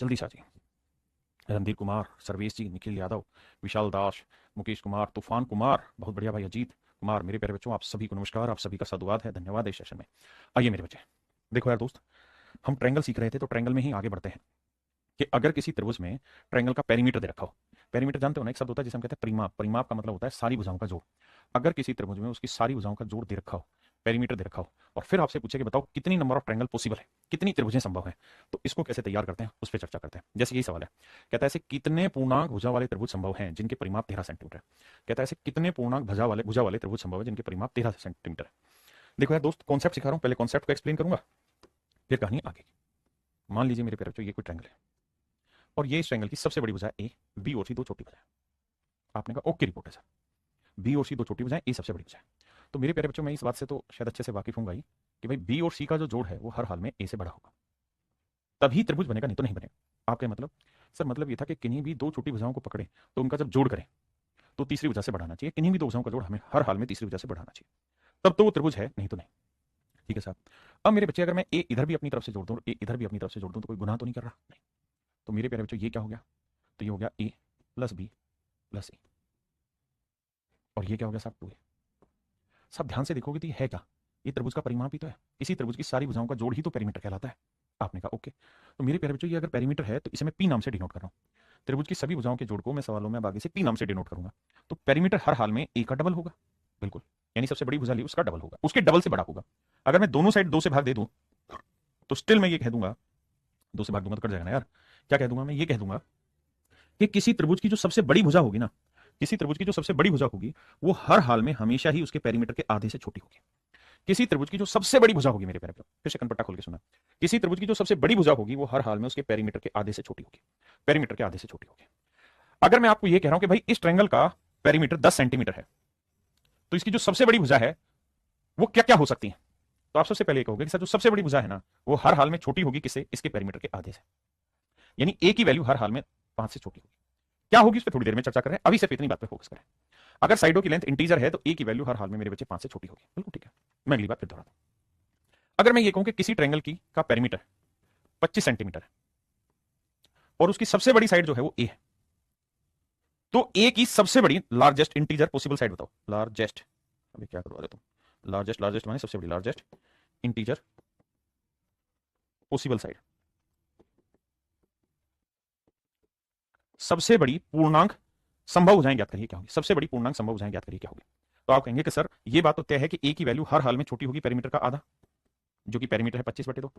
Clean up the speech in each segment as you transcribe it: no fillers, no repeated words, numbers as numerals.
जल्दी से आ जाइए। रणधीर कुमार, सर्वेश जी, निखिल यादव, विशाल दास, मुकेश कुमार, तूफान कुमार, बहुत बढ़िया भाई अजीत कुमार। मेरे प्यारे बच्चों, आप सभी को नमस्कार, आप सभी का साधुवाद है, धन्यवाद इस सेशन में। आइए मेरे बच्चे, देखो यार दोस्त, हम ट्रायंगल सीख रहे थे तो ट्रायंगल में ही आगे बढ़ते हैं कि अगर किसी त्रिभुज में ट्रायंगल का पेरीमीटर दे रखा हो। पेरीमीटर जानते हो ना, एक शब्द होता है जिसे हम कहते हैं परिमाप। परिमाप का मतलब होता है सारी भुजाओं का जोड़। अगर किसी त्रिभुज में उसकी सारी भुजाओं का जोड़ दे रखा हो, पेरीमीटर दे रखा हो, और फिर आपसे पूछे कि बताओ कितनी नंबर ऑफ ट्रायंगल पॉसिबल है, कितनी त्रिभुजें संभव है, तो इसको कैसे तैयार करते हैं उस पर चर्चा करते हैं। जैसे यही सवाल है, कहता है ऐसे कितने पूर्णांक भुजा वाले त्रिभुज संभव हैं जिनके परिमाप 13 सेंटीमीटर है। कहता है ऐसे कितने पूर्णांक भुजा वाले त्रिभुज संभव है जिनके परिमाप 13 सेंटीमीटर है। देखो यार दोस्त, कॉन्सेप्ट सिखा रहा हूं, पहले कॉन्सेप्ट को एक्सप्लेन करूंगा, फिर कहानी आगे। मान लीजिए मेरे प्यारे बच्चों, ये कोई ट्रायंगल है और ये इस ट्रायंगल की सबसे बड़ी भुजा ए, बी और सी दो छोटी भुजाएं। आपने कहा ओके रिपोर्ट है सर, बी और सी दो छोटी भुजाएं, ए सबसे बड़ी भुजा है। तो मेरे प्यारे बच्चों, मैं इस बात से तो शायद अच्छे से वाकिफ हूँ ही कि भाई बी और सी का जो जोड़ है वो हर हाल में ए से बड़ा होगा, तभी त्रिभुज बनेगा, नहीं तो नहीं बनेगा। आपका मतलब सर, मतलब ये था कि किन्हीं भी दो छोटी भुजाओं को पकड़े तो उनका जब जोड़ करें तो तीसरी भुजा से बढ़ाना चाहिए। किन्हीं भी दो भुजाओं का जोड़ हमें हर हाल में तीसरी भुजा से बढ़ाना चाहिए, तब तो वो त्रिभुज है, नहीं तो नहीं। ठीक है साहब। अब मेरे बच्चे, अगर मैं ए इधर भी अपनी तरफ से जोड़ दूं, ए इधर भी अपनी तरफ से जोड़ दूं, तो कोई गुनाह तो नहीं कर रहा? नहीं। तो मेरे प्यारे बच्चों, ये क्या हो गया? तो ये हो गया ए प्लस बी प्लस ए, और ये क्या हो गया साहब? 2a। सब ध्यान से देखोगे तो ये है क्या? ये त्रिभुज का परिमाप ही तो है। इसी त्रिभुज की सारी भुजाओं का जोड़ ही तो पेरीमीटर कहलाता है। आपने कहा ओके। तो मेरे प्यारे बच्चों, ये अगर पेरीमीटर है तो इसे मैं पी नाम से डिनोट कर रहा हूँ। त्रिभुज की सभी भुजाओं के जोड़ को मैं सवालों में अब आगे से पी नाम से डिनोट करूंगा। तो पेरीमीटर हर हाल में ए का डबल होगा, बिल्कुल। यानी सबसे बड़ी भुजा ली उसका डबल होगा, उसके डबल से बड़ा होगा। अगर मैं दोनों साइड दो से भाग दे दूं तो स्टिल मैं ये कह दूंगा, दो से भाग दूंगा तो कट जाएगा ना यार। क्या कह दूंगा? मैं ये कह दूंगा कि किसी त्रिभुज की जो सबसे बड़ी भुजा होगी ना, किसी त्रिभुज की जो सबसे बड़ी भुजा होगी, वो हर हाल में हमेशा ही उसके पेरीमीटर के आधे से छोटी होगी। किसी त्रिभुज की जो सबसे बड़ी भुजा होगी, मेरे प्यारे, फिर से कनपट्टा खोल के सुना, किसी त्रिभुज की जो सबसे बड़ी भुजा होगी वो हर हाल में उसके पेरीमीटर के आधे से छोटी होगी। पेरीमीटर के आधे से छोटी होगी। अगर मैं आपको यह कह रहा हूं कि भाई इस ट्रायंगल का पेरीमीटर 10 सेंटीमीटर है, तो इसकी जो सबसे बड़ी भुजा है वो क्या क्या हो सकती है? तो आप सबसे पहले कहोगे कि सर, जो सबसे बड़ी भुजा है ना, वो हर हाल में छोटी होगी किससे? इसके पेरीमीटर के आधे से। यानी ए की वैल्यू हर हाल में 5 से छोटी होगी। क्या होगी इस पर थोड़ी देर में चर्चा करें, अभी सिर्फ इतनी बात पे फोकस करें। अगर साइडों की लेंथ इंटीजर है तो ए की वैल्यू हर हाल में मेरे बच्चे 5 से छोटी होगी, बिल्कुल ठीक है। मैं अगली बात फिर दोहराता हूं। अगर मैं ये कहूं कि किसी ट्रायंगल की का पेरीमीटर 25 सेंटीमीटर है और उसकी सबसे बड़ी साइड जो है वो ए है, तो ए की सबसे बड़ी लार्जेस्ट इंटीजर पॉसिबल साइड बताओ। लार्जेस्ट, अभी क्या करवा रहे तुम? लार्जेस्ट, लार्जेस्ट माने सबसे बड़ी, लार्जेस्ट इंटीजर पॉसिबल साइड, सबसे बड़ी पूर्णांक संभव भुजाएं ज्ञात करिए क्या होगी? सबसे बड़ी पूर्णांक संभव भुजाएं ज्ञात करिए क्या होगी? तो आप कहेंगे कि सर, ये बात तो तय है कि ए की वैल्यू हर हाल में छोटी होगी पेरीमीटर का आधा, जो कि पेरीमीटर है 25/2।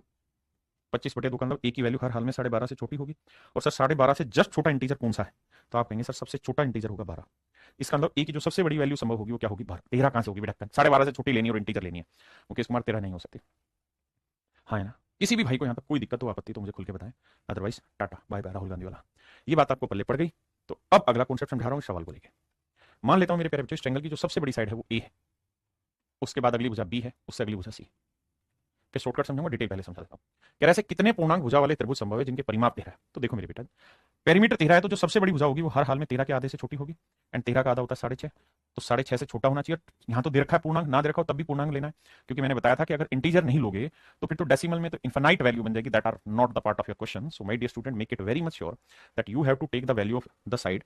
25/2 का मतलब ए की वैल्यू हर हाल में 12.5 से छोटी होगी। और सर 12.5 से जस्ट छोटा इंटीजर कौन सा है? तो आप कहेंगे सर, सबसे छोटा इंटीजर होगा 12। इसका मतलब ए की जो सबसे बड़ी वैल्यू संभव होगी वो क्या होगी? 12। 13 कहां से होगी बेटा? 12.5 से छोटी लेनी और इंटीजर लेनी है। मुकेश कुमार, 13 नहीं हो सकती। हाँ है ना? किसी भी भाई को यहाँ तक कोई दिक्कत हो, आपत्ति तो मुझे खुल के बताएं, otherwise tata bye bye, Rahul Gandhi वाला। ये बात आपको पल्ले पड़ गई? तो अब अगला कॉन्सेप्ट समझा रहा हूँ इस सवाल को लेकर। मान लेता हूं मेरे प्यारे बच्चों, इस ट्रायंगल की जो सबसे बड़ी साइड है वो ए है, उसके बाद अगली भुजा बी है, उससे अगली भुजा सी। फिर शॉर्टकट समझाऊंगा, डिटेल पहले समझा देता हूं। कह रहा है कितने पूर्णांक भुजा वाले त्रिभुज संभव है जिनके परिमाप 13 है? तो देखो मेरे बेटा, पेरीमीटर 13 है तो जो सबसे बड़ी भुजा होगी वो हर हाल में 13 के आधे से छोटी होगी। एंड 13 का आधा होता है 6.5, तो 6.5 से छोटा होना चाहिए। यहाँ तो दे रखा है पूर्णांक, ना दे रखा हो तब भी पूर्णांक लेना है, क्योंकि मैंने बताया था कि अगर इंटीजर नहीं लोगे तो फिर तो डेसिमल में तो इन्फिनाइट वैल्यू बन जाएगी, that are not the part of your question. So my dear student, make it very much sure that you have to take the value of the side.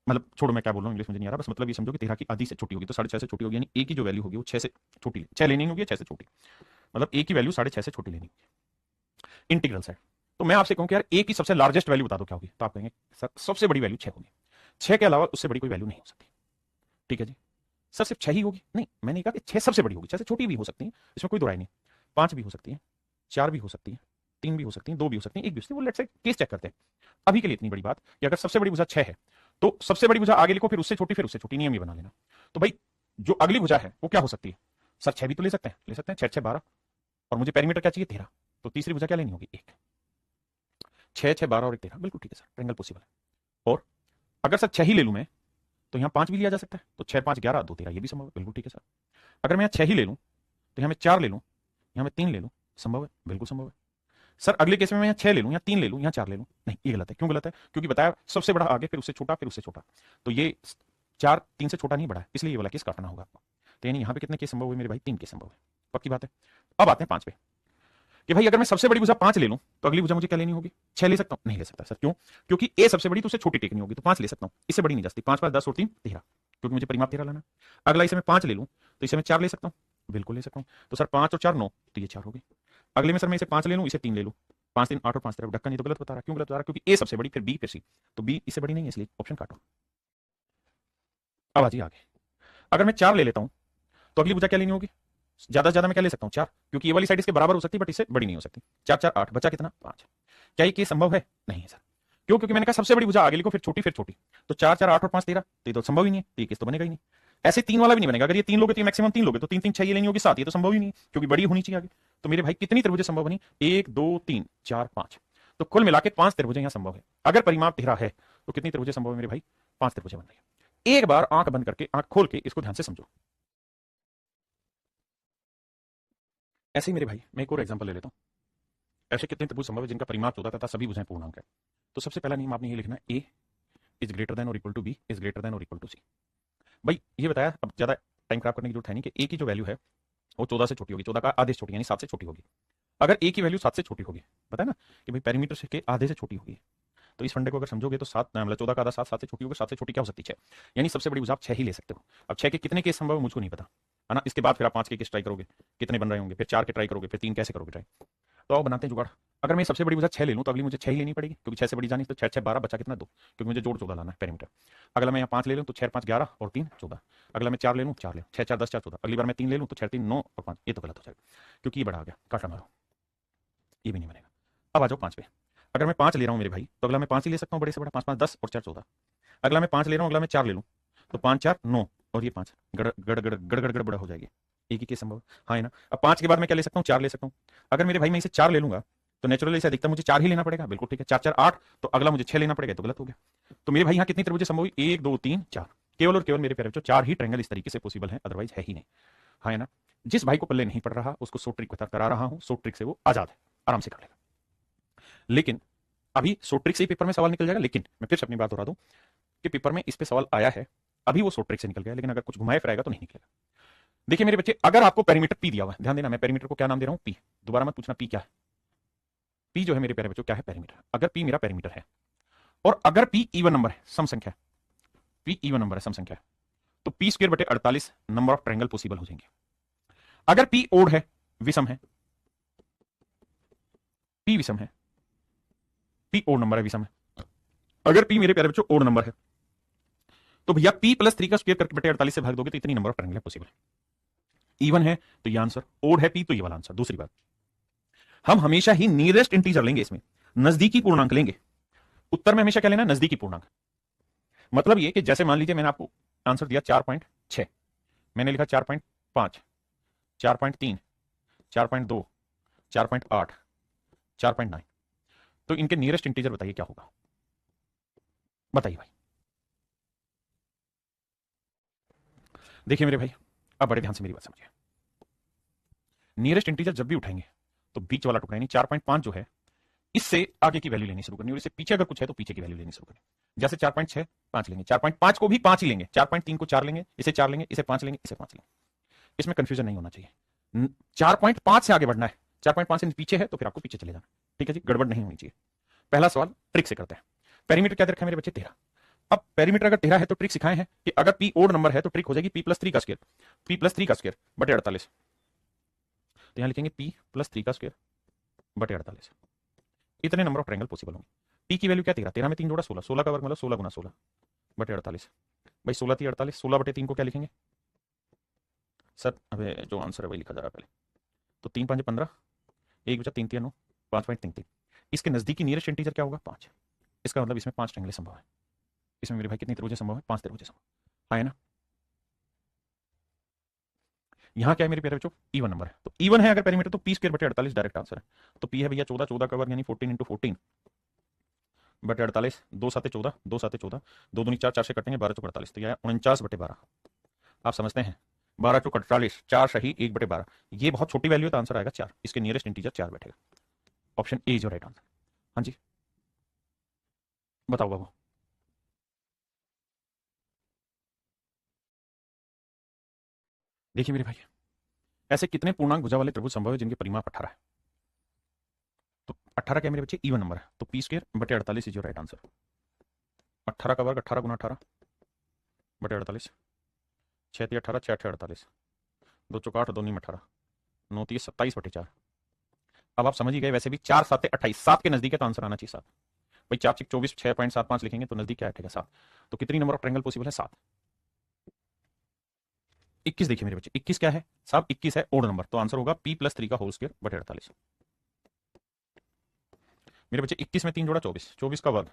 मतलब छोड़ो मैं क्या बोल रहा हूँ, इंग्लिश मुझे नहीं आ रहा, बस मतलब ये समझो कि 13 की आधी से छोटी होगी तो 6.5 से छोटी होगी, यानी ए की जो वैल्यू होगी वो 6 से छोटी, 6 लेनी होगी, 6 से छोटी, मतलब ए की वैल्यू 6.5 से छोटी लेनी होगी इंटीग्रल साइड। तो मैं आपसे कहूं कि यार ए की सबसे लार्जेस्ट वैल्यू बता दो क्या होगी? तो आप कहेंगे सर, सबसे बड़ी वैल्यू 6 होगी, 6 के अलावा उससे बड़ी कोई वैल्यू नहीं हो सकती। ठीक है जी। सर सिर्फ 6 ही होगी? नहीं, मैंने कहा कि 6 सबसे बड़ी होगी, 6 से छोटी भी हो सकती है, इसमें कोई दो राय नहीं। 5 भी हो सकती है, 4 भी हो सकती है, 3 भी हो सकती है, 2 भी हो सकती है, 1 भी हो सकती है। वो लेट्स से केस चेक करते हैं। अभी के लिए इतनी बड़ी बात कि अगर सबसे बड़ी भुजा 6 है तो सबसे बड़ी भुजा आगे लिखो, फिर उससे छोटी, फिर उससे छोटी, नियम ही बना लेना। तो भाई जो अगली भुजा है वो क्या हो सकती है? सर 6 भी तो ले सकते हैं, ले सकते हैं, 6 6 12, और मुझे पेरीमीटर क्या चाहिए? 13। तो तीसरी भुजा क्या लेनी होगी? 1। 6 6 12 और 1 13, बिल्कुल ठीक है सर, ट्रायंगल पॉसिबल है। और अगर सर 6 ही ले लूं मैं तो यहाँ 5 भी लिया जा सकता है, तो 6 5 11 2 13, ये भी संभव है, बिल्कुल ठीक है सर। अगर मैं यहाँ 6 ही ले लूं तो यहाँ मैं 4 ले लूं, यहाँ मैं 3 ले लूं, संभव है, बिल्कुल संभव है। सर अगले केस में मैं यहाँ 6 ले लूं, यहाँ 3 ले लूं, यहाँ 4 ले लूं, नहीं ये गलत है। क्यों गलत है? क्योंकि बताया सबसे बड़ा आगे, फिर उससे छोटा, फिर उससे छोटा, तो ये 4 3 से छोटा नहीं बड़ा है, इसलिए ये वाला केस काटना होगा आपको। तो यानी यहाँ पे कितने केस संभव हुए मेरे भाई? 3 केस संभव है, पक्की बात है। अब आते हैं 5 पे। कि भाई अगर मैं सबसे बड़ी भुजा 5 ले लूं तो अगली भुजा मुझे क्या लेनी होगी? 6 ले सकता हूं? नहीं ले सकता सर। क्यों? क्योंकि ए सबसे बड़ी तो उसे छोटी टेकनी होगी, तो 5 ले सकता हूं, इससे बड़ी नहीं जा सकती। 5 5 10 और 3 13, क्योंकि मुझे परिमाप 13 लाना। अगला इसे मैं 5 ले लूं तो इसे मैं 4 ले सकता हूं? बिल्कुल ले सकता हूं। तो सर 5 और 4 9, तो ये 4 हो गई। अगले में सर मैं इसे 5 ले लूं, इसे 3 ले लूं, 5 3 8 और 5 13 ढक्कन, नहीं तो गलत बता रहा। क्यों गलत बता रहा? क्योंकि ए सबसे बड़ी, फिर बी, फिर सी, तो बी इससे बड़ी नहीं है, इसलिए ऑप्शन काटो। अब आ जाइए आगे। अगर मैं 4 ले लेता हूं तो अगली भुजा क्या लेनी होगी? ज्यादा से ज्यादा मैं क्या ले सकता हूं? 4, क्योंकि ये वाली साइड इसके बराबर हो सकती है बट इससे बड़ी नहीं हो सकती। 4 4 8, बचा कितना? 5। क्या ये केस संभव है? नहीं है सर। क्यों? क्योंकि मैंने कहा सबसे बड़ी भुजा आगे लिखो, फिर छोटी, फिर छोटी। तो 4 4 8 और 5 13, तो ये तो संभव ही नहीं है, तो ये केस तो बनेगा ही नहीं। ऐसे 3 वाला भी नहीं बनेगा। अगर ये 3 लोगे तो ये मैक्सिमम 3 लोगे, तो 3 3 6 ये लेनी होगी 7, ये तो संभव ही नहीं है, क्योंकि बड़ी होनी चाहिए आगे। तो मेरे भाई कितनी त्रिभुजें संभव बनी? 1 2 3 4 5, तो कुल मिला के 5 त्रिभुजें यहां संभव है। अगर परिमाप 13 है तो कितनी त्रिभुजें संभव है मेरे भाई? 5 त्रिभुजें बन रही है। एक बार आंख बंद करके, आंख खोल के इसको ध्यान से समझो। ऐसे ही मेरे भाई मैं एक और एग्जांपल ले लेता हूं। ऐसे कितने त्रिभुज संभव है जिनका परिमाप 14 तथा सभी भुजाएं पूर्णांक है? तो सबसे पहला नियम आपने ये लिखना है, ए इज ग्रेटर देन और equal to B is greater than और इक्वल टू सी। भाई ये बताया, अब ज्यादा टाइम खराब करने की जरूरत है नहीं, कि ए की जो वैल्यू है वो 14 से छोटी होगी, 14 का आधे से छोटी, यानी 7 से छोटी होगी। अगर ए की वैल्यू 7 से छोटी होगी, पता है ना कि भाई पेरीमीटर से के आधे से छोटी होगी, तो इस फंडे को अगर समझोगे तो 7 मतलब 14 का आधा 7, 7 से छोटी होगी, 7 से छोटी क्या हो सकती है? 6, यानी सबसे बड़ी भुजा आप 6 ही ले सकते हो। अब 6 के कितने केस संभव है मुझको नहीं पता, है ना। इसके बाद फिर आप 5 के केस ट्राई करोगे, कितने बन रहे होंगे, फिर 4 के ट्राई करोगे, फिर 3 कैसे करोगे ट्राई। तो आओ बनाते हैं जुगाड़। अगर मैं सबसे बड़ी भुजा 6 ले लूं तो अगली मुझे 6 ही लेनी पड़ेगी, क्योंकि 6 से बड़ी जानी, तो 6 6 12, बचा कितना? 2, क्योंकि मुझे जोड़ 14 लाना है पेरीमीटर। अगला मैं यहाँ 5 ले लूं तो 6 5 11 और 3 14। अगला मैं 4 ले लूं, 4 ले 6 4 10 4 14। अगली बार मैं 3 ले लूं तो 6 3 9 और 5, ये तो गलत हो जाएगा, क्योंकि ये बड़ा आ गया, काटा मारो, ये भी नहीं बनेगा। अब आ जाओ 5 पे। अगर मैं 5 ले रहा हूं मेरे भाई तो अगला मैं 5 ही ले सकता हूं, बड़े से बड़ा, 5 5 10 और 4 14। अगला मैं 5 ले रहा हूं, अगला मैं 4 ले लूं तो 5 4 9 और ये 5, गड़ गड़ गड़ गड़ गड़ गड़बड़ा हो जाएगी। एक ही केस संभव है, हाँ है ना। अब 5 के बाद मैं क्या ले सकता हूँ? 4 ले सकता हूँ। अगर मेरे भाई मैं इसे 4 ले लूंगा तो नेचुरली इसे अधिकतम मुझे 4 ही लेना पड़ेगा, बिल्कुल ठीक है। 4 4 8, तो अगला मुझे 6 लेना पड़ेगा, तो गलत हो गया। तो मेरे भाई यहाँ कितनी त्रिभुजें संभव हुई? 1 2 3 4, केवल और केवल मेरे प्यारे बच्चों 4 ही ट्रायंगल इस तरीके से पॉसिबल है, अदरवाइज है ही नहीं, हाँ है ना। जिस भाई को पल्ले नहीं पड़ रहा उसको सो ट्रिक बता करा रहा हूं, सो ट्रिक से वो आजाद है, आराम से कर लेगा। लेकिन अभी सो ट्रिक से ही पेपर में सवाल निकल जाएगा, लेकिन मैं फिर से अपनी बात दोहरा दूं कि पेपर में इस पे सवाल आया है, अभी वो सो ट्रिक से निकल गया, लेकिन अगर कुछ घुमाए फिराएगा तो नहीं निकलेगा। देखिए मेरे बच्चे, अगर आपको पेरीमीटर पी दिया हुआ है, ध्यान देना, मैं पेरीमीटर को क्या नाम दे रहा हूं? पी। दोबारा मत पूछना पी क्या है। पी जो है मेरे प्यारे बच्चों क्या है? पेरीमीटर। अगर पी मेरा पेरीमीटर है और अगर पी इवन नंबर है, सम संख्या, पी इवन नंबर है, सम संख्या है, तो पी स्क्वायर बटे 48 नंबर ऑफ ट्रायंगल पॉसिबल हो जाएंगे। अगर पी ओड है, विषम है, पी विषम है, पी ओड नंबर है, विषम है, अगर पी मेरे प्यारे बच्चों ओड नंबर है, तो भैया पी प्लस 3 का स्क्वायर करके बटे 48 से भाग दोगे तो इतनी नंबर ऑफ ट्रायंगल पॉसिबल है। इवन है तो ये आंसर, ओड है पी तो ये वाला आंसर। दूसरी बात, हम हमेशा ही नियरेस्ट इंटीजर लेंगे, इसमें नजदीकी पूर्णांक लेंगे। उत्तर में हमेशा क्या लेना? नजदीकी पूर्णांक। मतलब ये कि जैसे मान लीजिए मैंने आपको आंसर दिया 4.6, मैंने लिखा 4.5, 4.3, 4.2, 4.8, 4.9, तो इनके नियरेस्ट इंटीजर बताइए क्या होगा? बताइए भाई। देखिए मेरे भाई, अब बड़े ध्यान से मेरी बात समझिए। नियरेस्ट इंटीजर जब भी उठाएंगे तो बीच वाला टुकड़ा यानी 4.5 जो है, इससे आगे की वैल्यू लेनी शुरू करनी, और इससे पीछे अगर कुछ है तो पीछे की वैल्यू लेनी शुरू करनी। जैसे 4.6 5 लेंगे, 4.5 को भी 5 ही लेंगे, 4.3 को 4 लेंगे, इसे 4 लेंगे, इसे 5 लेंगे, इसे 5 लेंगे। इसमें कंफ्यूजन नहीं होना चाहिए। 4.5 से आगे बढ़ना है, 4.5 से पीछे है तो फिर आपको पीछे चले जाना, ठीक है जी, गड़बड़ नहीं होनी चाहिए। पहला सवाल ट्रिक से करते हैं। पेरीमीटर क्या रखा है मेरे बच्चे? 13। अब पेरीमीटर अगर 13 है तो ट्रिक सिखाए हैं कि अगर पी ओड नंबर है तो ट्रिक हो जाएगी पी प्लस 3 का स्क्वायर, पी प्लस 3 का स्क्वायर बटे 48। तो यहां लिखेंगे पी प्लस 3 का स्क्वायर बटे 48, इतने नंबर ऑफ ट्रायंगल पॉसिबल होंगे। पी की वैल्यू क्या? 13, 13 में 3 जोड़ा 16, 16 का वर्ग मतलब 16 गुना 16 बटे 48। भाई 16 थी 48, 16 बटे 3 को क्या लिखेंगे सर? अबे जो आंसर है वही लिखा जा रहा है पहले। तो 3 5 15, एक बचा 3 3 9, 5.33। इसके नजदीकी नियरेस्ट इंटीजर क्या होगा? 5। इसका मतलब इसमें 5 ट्रायंगल संभव है। इसमें मेरे भाई कितनी त्रिभुजें संभव है? 5 त्रिभुजें संभव है ना। यहाँ क्या है मेरे प्यारे बच्चों? इवन नंबर है, तो इवन है अगर पेरीमीटर तो पी स्क्वायर बटे 48 डायरेक्ट आंसर है। तो पी है भैया 14, 14 का वर्ग यानी 14 इंटू 14 बटे 48, 2 7 14, 2 7 14, 2 दूनी 4, 4 से कटेंगे 12 चौक 48, तो यह 49 बटे 12। आप समझते हैं? 12 चौक 48, 4 सही 1 बटे 12। ये बहुत छोटी वैल्यू है तो आंसर आएगा 4, इसके नियरेस्ट इंटीजर 4 बैठेगा। Option A is right answer. हाँ जी बताओ बाबू। देखिए मेरे भाई, ऐसे कितने पूर्णांक भुजा वाले त्रिभुज संभव है जिनके परिमाप 18 है? 18 क्या मेरे बच्चे इवन नंबर है, तो पी स्क्वायर बटे 48 इज योर राइट आंसर। 18 का वर्ग 18 गुना 18 बटे 48, 6 3 18, 6 8 48, 2 चौका 8, 2 नीम 18, 9 30 27 बटे 4। अब आप समझ ही गए, वैसे भी 4 7 28, 7 के नजदीक है तो आंसर आना चाहिए 7। भाई 4 6 24, 6.75 लिखेंगे तो नजदीक क्या आएगा 7। तो कितनी नंबर ऑफ ट्रायंगल पॉसिबल है 7। 21 देखिए मेरे बच्चे, 21 क्या है साहब, 21 है ओड नंबर, तो आंसर होगा p + 3 का होल स्क्वायर बटे 48। मेरे बच्चे 21 में 3 जोड़ा 24, 24 का वर्ग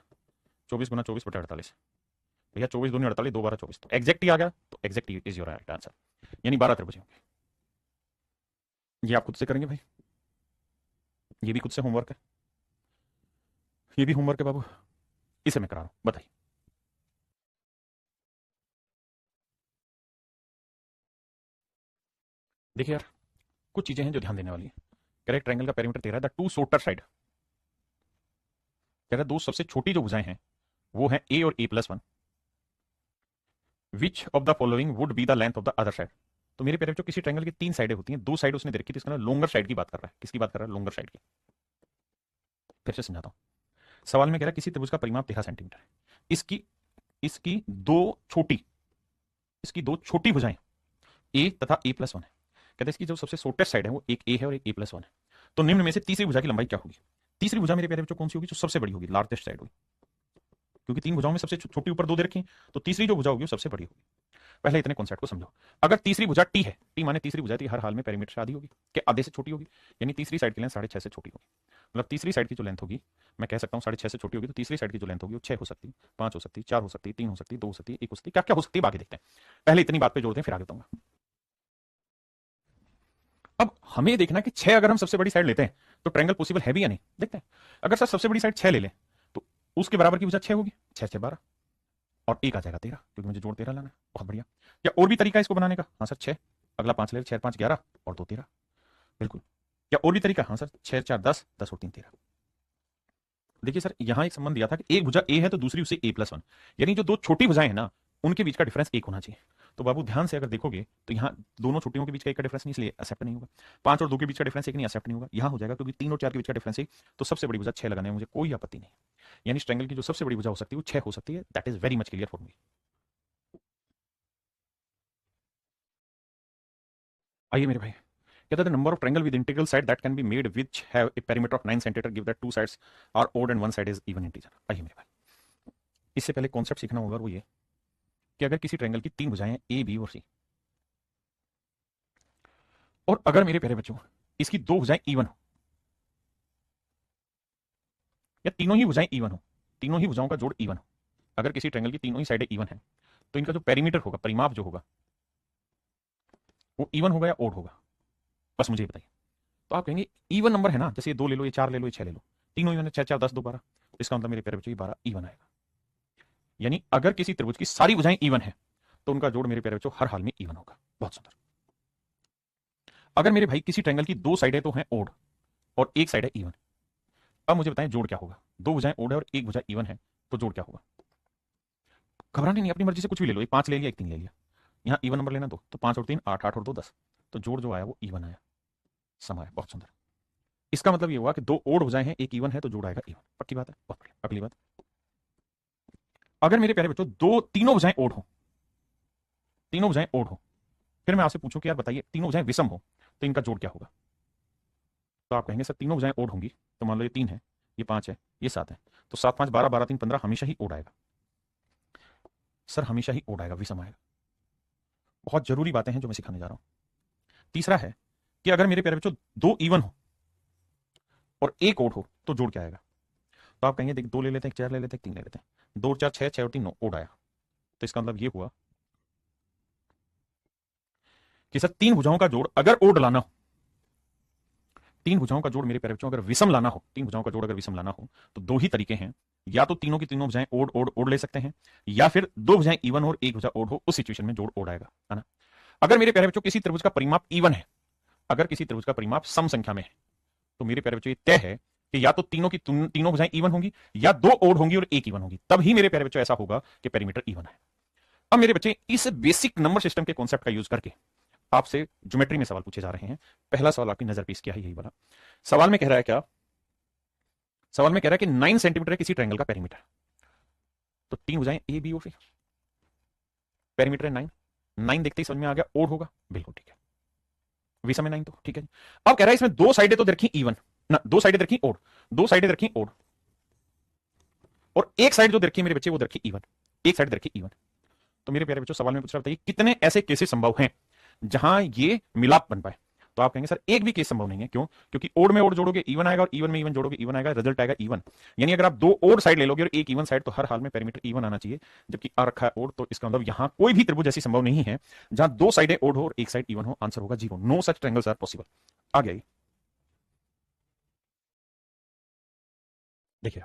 24 गुना 24 बटे 48। भैया 24 दूनी 48, 2 12 24, तो एग्जैक्ट ही आ गया, तो exact is your right answer, यानी 12 त्रिभुज होंगे। ये आप खुद से करेंगे भाई, ये भी खुद से होमवर्क है, ये भी होमवर्क है बाबू, इसे मैं करा रहा हूं, बताइए। देखिए यार, कुछ चीजें हैं जो ध्यान देने वाली है। करेक्ट ट्रायंगल का पेरीमीटर दे रहा है द टू शॉर्टर साइड, कह रहा है दो सबसे छोटी जो भुजाएं हैं वो है ए और a+1, which of the following would be the length of the other side. तो मेरे प्यारे बच्चों किसी ट्रायंगल की 3 साइडें होती हैं, 2 साइड उसने दे रखी थी, इसका लोंगर साइड की बात कर रहा है। किसकी बात कर रहा है? लोंगर साइड की। फिर से समझाता हूं, सवाल में कह रहा है किसी त्रिभुज का परिमाप 13 सेंटीमीटर है, इसकी इसकी दो छोटी इसकी दो छोटी भुजाएं ए तथा a+1 है। कहते हैं इसकी जो सबसे शॉर्टेस्ट साइड है वो एक ए है और एक a+1 है। तो निम्न में से तीसरी भुजा की लंबाई क्या होगी? तीसरी भुजा मेरे प्यारे बच्चों कौन सी होगी? जो सबसे बड़ी होगी, लार्जेस्ट साइड होगी, क्योंकि 3 भुजाओं में सबसे छोटी ऊपर 2 दे रखी है, तो तीसरी जो भुजा होगी वो सबसे बड़ी होगी। पहले इतने कॉन्सेप्ट को समझो। अगर तीसरी भुजा टी है, टी माने तीसरी भुजा, हर हाल में पेरीमीटर से आधी होगी, कि आधे से छोटी होगी, यानी तीसरी साइड की लेंथ 6.5 से छोटी होगी। मतलब तीसरी साइड की जो लेंथ होगी, मैं कह सकता हूँ 6.5 से छोटी होगी, तो तीसरी साइड की जो लेंथ होगी वो 6 हो सकती है, 5 हो सकती है, 4 हो सकती है, 3 हो सकती है, 2 हो सकती है, 1 हो सकती है, क्या क्या हो सकती है बाकी देखते हैं। पहले इतनी बात पे जोड़ दें फिर आगे बताऊंगा। अब हमें देखना कि 6 अगर हम सबसे बड़ी साइड लेते हैं तो ट्रायंगल पॉसिबल है भी या नहीं, देखते हैं। अगर सर सबसे बड़ी साइड 6 ले लें तो उसके बराबर की भुजा 6 होगी, 6 6 12, और एक आ जाएगा 13, क्योंकि मुझे जोड़ 13 लाना है। बहुत बढ़िया। क्या और भी तरीका है इसको बनाने का? हाँ सर 6, अगला 5 ले, 6 5 11 और 2 13, बिल्कुल। क्या और भी तरीका? हाँ सर 6 4 10, 10 और 3 13। देखिए सर यहां एक संबंध दिया था कि एक भुजा ए है तो दूसरी उसे a+1, यानी जो दो छोटी भुजाएं हैं ना उनके बीच का डिफरेंस 1 होना चाहिए। तो बाबू ध्यान से अगर देखोगे तो यहाँ दोनों छोटियों के बीच का एक का डिफरेंस नहीं, इसलिए एक्सेप्ट नहीं होगा। 5 और 2 के बीच का डिफरेंस एक नहीं, एक्सेप्ट नहीं होगा। यहाँ हो जाएगा क्योंकि 3 और 4 के बीच का डिफरेंस एक, तो सबसे बड़ी भुजा 6 लगाने में मुझे कोई आपत्ति नहीं। यानी इस ट्रायंगल की जो सबसे बड़ी भुजा हो सकती है वो 6 हो सकती है। That is very much clear for me. आइए मेरे भाई, कहते हैं number of triangle with integral side that can be made which have a perimeter of 9 centimetre give that two sides are odd and one side is even integer. आइए मेरे भाई, इससे पहले कॉन्सेप्ट सीखना होगा, वो ये कि अगर किसी ट्रायंगल की 3 भुजाएं हैं ए बी और सी, और अगर मेरे प्यारे बच्चों इसकी 2 भुजाएं इवन हो, या तीनों ही भुजाएं इवन हो, तीनों ही भुजाओं का जोड़ इवन हो, अगर किसी ट्रायंगल की तीनों ही साइडें इवन है तो इनका जो पेरीमीटर होगा, परिमाप जो होगा, वो इवन होगा या ओड होगा? बस मुझे बताइए। तो आप कहेंगे इवन नंबर है ना, जैसे ये 2 ले लो, ये 4 ले लो, ये 6 ले लो, तीनों इवन है, 6 4 10 2 12, इसका मतलब मेरे प्यारे बच्चों ये 12 इवन आएगा। यानी अगर किसी त्रिभुज की सारी भुजाएं इवन है तो उनका जोड़ मेरे प्यारे बच्चों हर हाल में इवन होगा। बहुत सुंदर। अगर मेरे भाई किसी ट्रायंगल की 2 साइडें तो हैं ओड और एक साइड है इवन, अब मुझे बताएं जोड़ क्या होगा? 2 भुजाएं ओड है और एक भुजा इवन है, तो जोड़ क्या होगा? घबराने नहीं, अपनी मर्जी से कुछ भी ले लो, एक 5 ले लिया, एक 3 ले लिया, यहाँ इवन नंबर लेना 2, तो 5 और 3 8, 8 और 2 10, तो जोड़ जो आया वो इवन आया, सम आया। बहुत सुंदर। इसका मतलब ये हुआ कि 2 ओड भुजाएं हैं, एक इवन है, तो जोड़ आएगा इवन। पक्की बात है? बहुत बढ़िया। अगली बात, अगर मेरे प्यारे बच्चों तीनों भुजाएं ओड हो, तीनों भुजाएं ओड हो, फिर मैं आपसे पूछूं कि यार बताइए तीनों भुजाएं विषम हो तो इनका जोड़ क्या होगा? तो आप कहेंगे सर तीनों भुजाएं ओड होंगी, तो मान लो ये 3 है, ये 5 है, ये 7 है, तो 7 5 12 12 3 15 हमेशा ही ओड आएगा। सर हमेशा ही ओड आएगा, विषम आएगा। बहुत जरूरी बातें हैं जो मैं सिखाने जा रहा हूं। तीसरा है कि अगर मेरे प्यारे बच्चों 2 इवन हो और एक ओड हो तो जोड़ क्या आएगा? तो आप कहेंगे देख 2 ले लेते हैं, 4 ले लेते हैं, 3 ले लेते हैं, 2 4 6, 6 और 3 9, ओड आया। तो इसका मतलब ये हुआ कि सर 3 भुजाओं का जोड़ अगर ओड लाना हो, 3 भुजाओं का जोड़ मेरे प्यारे बच्चों अगर विषम लाना हो, 3 भुजाओं का जोड़ अगर विषम लाना हो तो 2 ही तरीके हैं, या तो तीनों की तीनों भुजाएं ओड ओड ओड ले सकते हैं, या फिर 2 भुजाएं इवन और एक भुजा ओड हो, उस सिचुएशन में जोड़ ओड आएगा, है ना? अगर मेरे प्यारे बच्चों किसी त्रिभुज का परिमाप इवन है, अगर किसी त्रिभुज का परिमाप सम संख्या में है, तो मेरे प्यारे बच्चों ये तय है कि या तो तीनों की तीनों भुजाएं इवन होंगी, या 2 ओड होंगी और एक इवन होगी, तब ही मेरे प्यारे बच्चों ऐसा होगा कि पेरीमीटर इवन है। अब मेरे बच्चे इस बेसिक नंबर सिस्टम के कॉन्सेप्ट का यूज करके आपसे ज्योमेट्री में सवाल पूछे जा रहे हैं। पहला सवाल आपकी नजर पे किया है, यही वाला सवाल में कह रहा है क्या सवाल में कह रहा है कि 9 सेंटीमीटर है किसी ट्रायंगल का पेरीमीटर, तो 3 भुजाएं ए बी और सी, पेरीमीटर है 9, 9 देखते ही समझ में आ गया ओड होगा, बिल्कुल ठीक है, विषम है 9 तो ठीक है। अब कह रहा है इसमें दो साइडें तो रखी इवन ना, दो साइडें रखी ओड, दो साइडें रखी ओड, और एक साइड जो रखी मेरे बच्चे वो रखी इवन, एक साइड रखी इवन। तो मेरे प्यारे बच्चों सवाल में पूछ रहा बताइए कितने ऐसे केसेस संभव हैं जहां ये मिलाप बन पाए। तो आप कहेंगे सर एक भी केस संभव नहीं है, क्यों? क्योंकि ओड में ओड जोड़ोगे इवन आएगा, और इवन में इवन जोड़ोगे इवन आएगा, रिजल्ट आएगा इवन। यानी अगर आप दो ओड साइड ले लोगे और एक इवन साइड, तो हर हाल में पेरीमीटर इवन आना चाहिए, जबकि आ रखा है ओड, तो इसका मतलब यहां कोई भी त्रिभुज ऐसी संभव नहीं है जहां दो साइडें ओड हो और एक साइड इवन हो। आंसर होगा 0, no such triangles are possible. आ गया ये, देखिए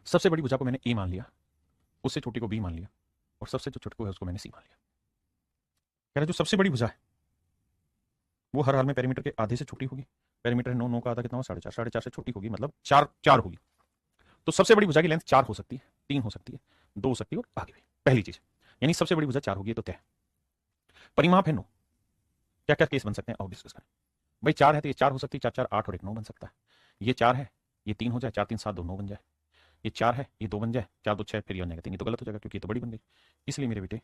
सबसे बड़ी भुजा को मैंने ए मान लिया, उससे छोटी को बी मान लिया, और सबसे जो छोटी को है उसको मैंने सी मान लिया। कह रहा जो सबसे बड़ी भुजा है वो हर हाल में पेरीमीटर के आधे से छोटी होगी, पेरीमीटर है 9, 9 का आधा कितना हो 4.5, 4.5 से छोटी होगी, मतलब 4 4 होगी। तो सबसे बड़ी भुजा की लेंथ 4 हो सकती है, 3 हो सकती है, 2 हो सकती है, और आगे भी पहली चीज, यानी सबसे बड़ी भुजा 4 होगी तो तय। परिमाप है 9, क्या क्या केस बन सकते हैं आओ डिस्कस करें। भाई 4 है तो ये 4 हो सकती है, 4 4 8 और 1 9 बन सकता है। ये 4 है, ये 3 हो जाए, 4 3 7 2 9 बन जाए। ये 4 है, ये 2 बन जाए, 4 2 6 फिर ये बन जाएगा 3, ये तो गलत हो जाएगा क्योंकि ये तो बड़ी बन गई। इसलिए मेरे बेटे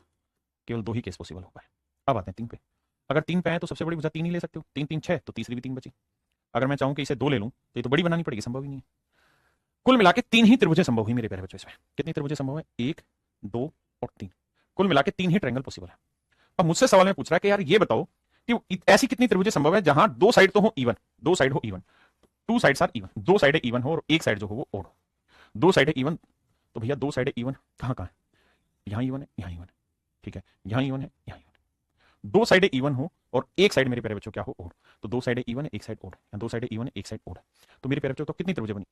केवल 2 ही केस पॉसिबल हो पाए। अब आते हैं 3 पे। अगर 3 पे है तो सबसे बड़ी भुजा 3 ही ले सकते हो, 3 3 6, तो तीसरी भी 3 बची। अगर मैं चाहूं कि इसे 2 ले लूं तो ये तो बड़ी बनानी पड़ेगी, संभव ही नहीं है। कुल मिला के 3 ही त्रिभुजें संभव हुई मेरे प्यारे बच्चों। इसमें कितनी त्रिभुजें संभव है? 1 2 और 3, कुल मिला के 3 ही ट्रायंगल पॉसिबल है। अब मुझसे सवाल में पूछ रहा है कि यार ये बताओ कि ऐसी कितनी त्रिभुजें संभव है जहां दो साइड तो हो इवन, दो साइड हो even, two sides are even, दो साइडें इवन हो और एक साइड जो हो वो ओड हो। दो साइडें इवन, तो भैया दो साइडें इवन कहां कहां है? यहां इवन है, यहां इवन है, ठीक है, यहां इवन है, यहां इवन है। दो साइडें इवन हो और एक साइड मेरे प्यारे बच्चों क्या हो? ओड। तो दो साइडें इवन है, एक साइड ओड है, या दो साइडें इवन है, एक साइड ओड है। तो मेरे प्यारे बच्चों तो कितनी त्रिभुजें बनी?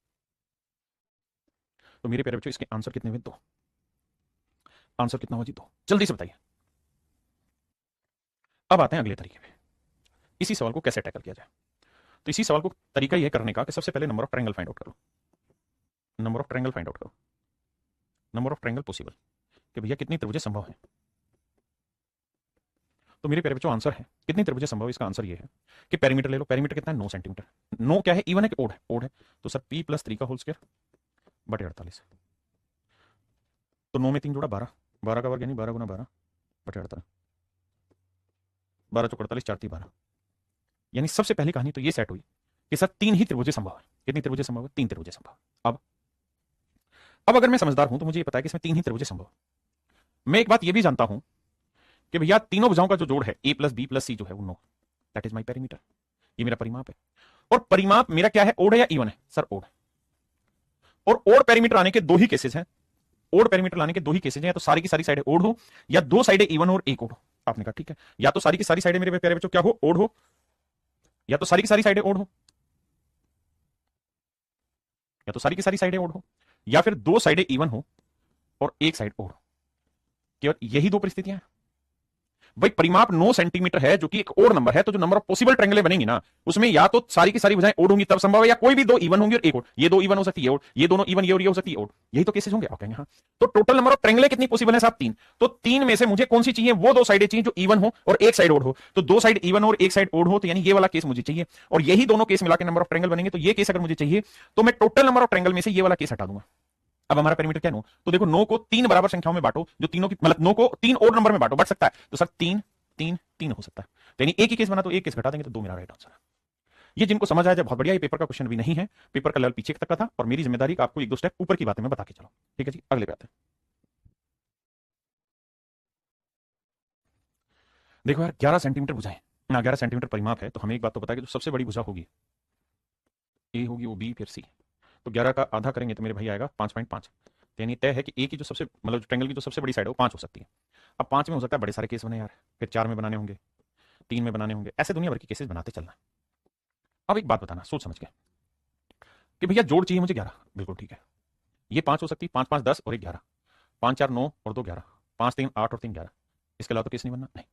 तो मेरे प्यारे बच्चों इसके आंसर कितने हुए? 2। आंसर कितना हुआ जी? 2। जल्दी से बताइए। अब आते हैं अगले तरीके पे, इसी सवाल को कैसे टैकल किया जाए। तो इसी सवाल को तरीका यह करने का कि सबसे पहले number of triangle find out करो, number of triangle find out करो, नंबर ऑफ ट्रायंगल पॉसिबल, कि भैया कितनी त्रिभुजें संभव है। तो मेरे प्यारे बच्चों आंसर है कितनी त्रिभुजें संभव, इसका आंसर ये है कि पेरीमीटर ले लो। पेरीमीटर कितना है? 9 सेंटीमीटर। 9 क्या है? इवन है कि ओड है? ओड है। तो सर p + 3 का होल स्क्वायर बटे 48। तो 9 में 3 जोड़ा 12, 12 का वर्ग यानी 12 गुना 12 बटे 48, 12 चौक 48, 4 3 12। यानी सबसे पहली कहानी तो ये सेट हुई कि सर 3 ही त्रिभुजें संभव है। कितनी त्रिभुजें संभव है? 3 त्रिभुजें संभव। अब अगर मैं समझदार हूं तो मुझे ये पता है कि इसमें 3 ही त्रिभुजें संभव। मैं एक बात ये भी जानता हूं कि भैया तीनों भुजाओं का जो जोड़ है a + b + c जो है वो 9, दैट इज माय पेरीमीटर। ये मेरा परिमाप है। और परिमाप मेरा क्या है? ओड है या इवन है? सर ओड है। और ओड पेरीमीटर आने के दो ही केसेस हैं, ओड पेरीमीटर लाने के दो ही केसेस हैं, या तो सारी की सारी साइडें ओड हो या दो साइडें इवन हो और एक ओड हो। आपने कहा ठीक है, या तो सारी की सारी साइडें मेरे प्यारे बच्चों क्या हो? ओड हो, या तो सारी की सारी साइडें ओड हो, या तो सारी की सारी साइडें ओड हो, या फिर दो साइडें इवन हो और एक साइड ओड हो। केवल यही दो परिस्थितियां हैं। भाई परिमाप 9 सेंटीमीटर है जो कि एक ओड नंबर है, तो जो नंबर ऑफ पॉसिबल ट्रायंगल बनेंगी ना उसमें या तो सारी की सारी भुजाएं ओड होंगी तब संभव है, या कोई भी दो इवन होंगी और एक ओड। ये दो इवन हो सकती है ओड, ये दोनों इवन ये और ये हो सकती है ओड। यही तो केसेस होंगे। आप कहेंगे हाँ, तो टोटल नंबर ऑफ ट्रायंगल कितनी पॉसिबल है साहब? 3। तो 3 में से मुझे कौन सी चाहिए? वो दो साइडें चाहिए जो इवन हो और एक साइड ओड हो। तो दो साइड इवन और एक साइड ओड हो, तो यानी ये वाला केस मुझे चाहिए, और यही दोनों केस मिलाकर नंबर ऑफ ट्रायंगल बनेंगे। तो ये केस अगर मुझे चाहिए तो मैं टोटल नंबर ऑफ ट्रायंगल में से ये वाला केस हटा दूंगा। अब हमारा पेरीमीटर क्या है? 9। तो देखो 9 को 3 बराबर संख्याओं में बांटो, जो तीनों की मतलब 9 को 3 ओड नंबर में बांटो, बढ़ सकता है। तो सर 3 3 3 हो सकता है, तो यानी एक ही केस बना तो एक केस घटा देंगे, तो 2 मेरा राइट आंसर है। ये जिनको समझ आया जाए बहुत बढ़िया। ये पेपर का क्वेश्चन भी नहीं है, पेपर का लेवल पीछे तक का था, और मेरी जिम्मेदारी आपको एक दो स्टेप ऊपर की बातें मैं बता के चलो। ठीक है जी, अगले पे आते हैं। देखो यार 11 सेंटीमीटर भुजाएं ना, 11 सेंटीमीटर परिमाप है, तो हमें एक बात तो पता है कि जो सबसे बड़ी भुजा होगी ए होगी वो बी फिर सी। तो 11 का आधा करेंगे तो मेरे भाई आएगा 5.5। यानी तय है कि ए की जो सबसे मतलब ट्रायंगल की जो सबसे बड़ी साइड है वो 5 हो सकती है। अब 5 में हो सकता है बड़े सारे केस बने यार, फिर 4 में बनाने होंगे, 3 में बनाने होंगे, ऐसे दुनिया भर के केसेस बनाते चलना। अब एक बात बताना सोच समझ के कि भैया जोड़ चाहिए मुझे 11, बिल्कुल ठीक है। ये 5 हो सकती है, 5 5 10 और एक 11, 5 4 9 और 2 11, 5 3 8 और 3 11। इसके अलावा तो केस नहीं बनना। नहीं,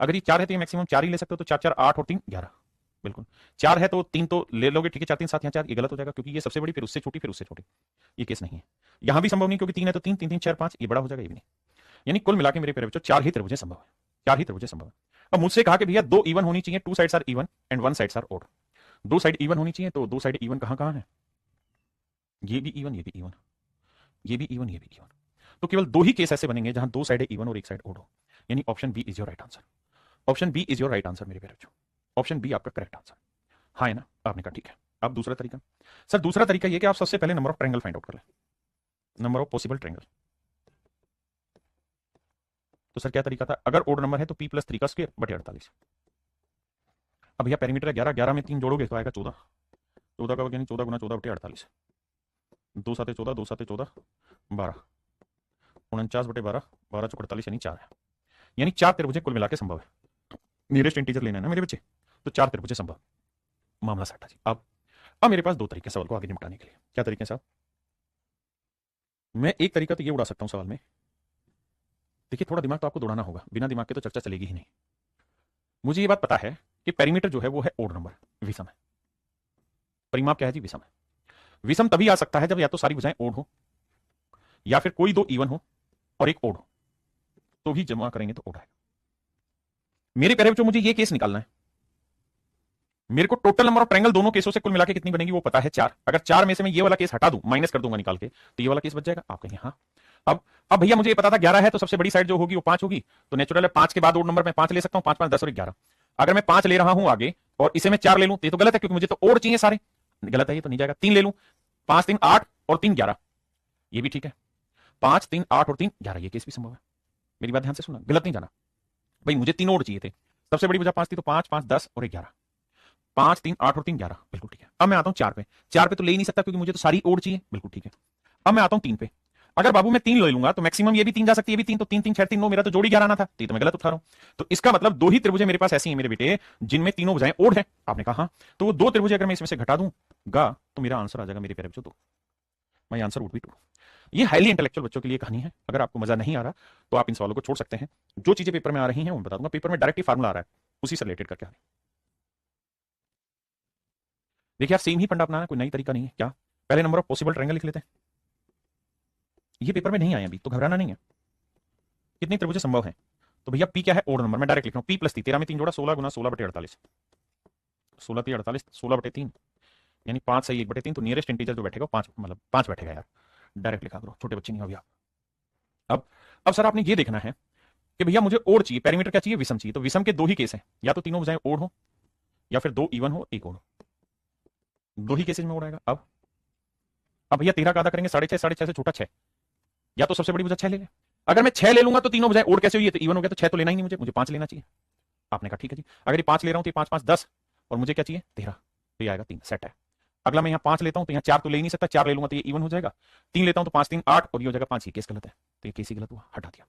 अगर ये 4 है तो ये मैक्सिमम 4 ही ले सकते हो, तो 4 4 8 और 3 11, बिल्कुल। 4 है तो 3 तो ले लोगे, ठीक है, 4 3 7 यहाँ 4, ये गलत हो जाएगा क्योंकि ये सबसे बड़ी फिर उससे छोटी फिर उससे छोटी, ये केस नहीं है। यहां भी संभव नहीं क्योंकि 3 है तो 3 3 3 4 5, ये बड़ा हो जाएगा, ये भी नहीं। यानी कुल मिला के मेरे प्यारे बच्चों 4 ही त्रिभुजें संभव है, 4 ही त्रिभुजें संभव है। अब मुझसे कहा कि भैया 2 इवन होनी चाहिए, 2 sides are even and 1 sides are odd. दो साइड इवन होनी चाहिए, तो दो साइड इवन कहाँ कहाँ है? ये भी इवन, ये भी इवन, ये भी इवन, ये भी इवन। तो केवल दो ही केस ऐसे बनेंगे जहां दो साइड इवन और एक साइड ओड हो, यानी option B is your right answer. Option B is your right answer मेरे प्यारे बच्चों, ऑप्शन बी आपका करेक्ट आंसर। हाँ है ना? आपने कहा ठीक है। अब दूसरा तरीका, सर दूसरा तरीका ये कि आप सबसे पहले number of triangle find out कर लें, नंबर ऑफ पॉसिबल ट्रायंगल। तो सर क्या तरीका था? अगर ओड नंबर है तो p+3 का स्क्वायर बटे 48। अब भैया पेरीमीटर है 11, 11 में 3 जोड़ोगे तो आएगा 14, 14 का यानी 14 गुना 14 बटे 48, 2 साते 14, 2 साते 14, 12, 49 बटे 12, 12 चौक 48 यानी 4 है, यानी 4 त्रिभुज कुल मिला के संभव है। नियरेस्ट इंटीजर लेना है ना मेरे बच्चे, तो 4 त्रिभुज संभव, मामला साटा जी। अब मेरे पास दो तरीके सवाल को आगे निपटाने के लिए। क्या तरीके साहब? मैं एक तरीका तो ये उड़ा सकता हूं सवाल में, देखिए थोड़ा दिमाग तो आपको दौड़ाना होगा, बिना दिमाग के तो चर्चा चलेगी ही नहीं। मुझे ये बात पता है कि पेरीमीटर जो है वो है ओड नंबर, विषम है। परिमाप क्या है जी? विषम है। विषम तभी आ सकता है जब या तो सारी भुजाएं ओड हो, या फिर कोई दो इवन हो और एक ओड हो, तो भी जमा करेंगे तो ओड आएगा। मेरे प्यारे बच्चों, मुझे ये केस निकालना है। मेरे को टोटल नंबर ऑफ ट्रायंगल दोनों केसों से कुल मिला के कितनी बनेगी वो पता है, 4। अगर 4 में से मैं ये वाला केस हटा दूं, माइनस कर दूंगा निकाल के, तो ये वाला केस बच जाएगा। आप कहेंगे हाँ। अब भैया मुझे ये पता था 11 है तो सबसे बड़ी साइड जो होगी वो 5 होगी, तो नेचुरल है 5 के बाद ओड नंबर में 5 ले सकता हूं, 5 5 10 और 11। अगर मैं 5 ले रहा हूं आगे और इसे मैं 4 ले लूं तो ये तो गलत है, क्योंकि मुझे तो ओड चाहिए सारे, गलत है ये तो नहीं जाएगा। 3 ले लूं, 5 3 8 और 3 11, ये भी ठीक है। 5 3 8 और 3 11, ये केस भी संभव है। मेरी बात ध्यान से सुनना, गलत नहीं जाना भाई, मुझे 3 ओड चाहिए थे, सबसे बड़ी वजह 5 थी, तो 5 5 10 और 11, 5 3 8 और 3 11, बिल्कुल ठीक है। अब मैं आता हूं 4 पे, 4 पे तो ले ही नहीं सकता क्योंकि मुझे तो सारी ओड चाहिए, बिल्कुल ठीक है। अब मैं आता हूं 3 पे, अगर बाबू मैं 3 ले लूंगा तो मैक्सिमम ये भी 3 जा सकती है, ये भी 3, तो 3 3 6 3 9, मेरा तो जोड़ी 11 आना था, तो ये तो मैं गलत उठा रहा हूं। तो इसका मतलब दो ही त्रिभुज मेरे पास ऐसी हैं मेरे बेटे जिनमें तीनों भुजाएं ओड है। आपने कहा हाँ, तो वो दो त्रिभुज अगर मैं इसमें से घटा दूंगा तो मेरा आंसर आ जाएगा मेरे प्यारे बच्चों 2। My answer would be 2। ये हाईली इंटेलेक्चुअल बच्चों के लिए कहानी है। अगर आपको मजा नहीं आ रहा तो आप इन सवालों को छोड़ सकते हैं। जो चीजें पेपर में आ रही हैं वो बता दूंगा, पेपर में डायरेक्टली फार्मूला आ रहा है, उसी से रिलेटेड करके आ रही है। देखिए यार, सेम ही फंडा अपनाना, कोई नई तरीका नहीं है। क्या? पहले नंबर ऑफ पॉसिबल ट्रायंगल लिख लेते हैं, ये पेपर में नहीं आए अभी, तो घबराना नहीं है। कितने त्रिभुज संभव है? तो भैया पी क्या है? Odd number. मैं डायरेक्ट लिख रहा हूं, p+3, 13 में 3 जोड़ा 16 गुना 16 बटे 48, 16 3 48, 16 बटे 3 यानी 5 सही 1 बटे 3, तो नियरेस्ट इंटीजर जो बैठेगा 5, मतलब 5 बैठेगा यार। डायरेक्ट लिखा करो, छोटे बच्चे नहीं हो अभी आप। अब अब सर आपने ये देखना है कि भैया मुझे ओड चाहिए, पेरीमीटर क्या चाहिए? विषम चाहिए। तो विषम के दो ही केस हैं, या तो तीनों भुजाएं ओड हो या फिर दो इवन हो एक ओड हो, दो ही केसेज में ओड आएगा। अब भैया 13 का आधा करेंगे 6.5, 6.5 से छोटा 6, या तो सबसे बड़ी भुजा 6 ले ले। अगर मैं 6 ले लूंगा तो तीनों भुजाएं ओड कैसे हुई है? तो इवन हो गया, तो 6 तो लेना ही नहीं मुझे, मुझे 5 लेना चाहिए। आपने कहा ठीक है जी। अगर ये 5 ले रहा हूं तो 5 5 10 और मुझे क्या चाहिए? 13, तो ये आएगा 3, सेट है। अगला मैं यहाँ 5 लेता हूं तो यहाँ 4 तो ले ही नहीं सकता, 4 ले लूंगा तो ये इवन हो जाएगा। 3 लेता हूं तो 5 3 8 और ये हो जाएगा 5, ये केस गलत है, तो ये केस ही गलत हुआ, हटा दिया।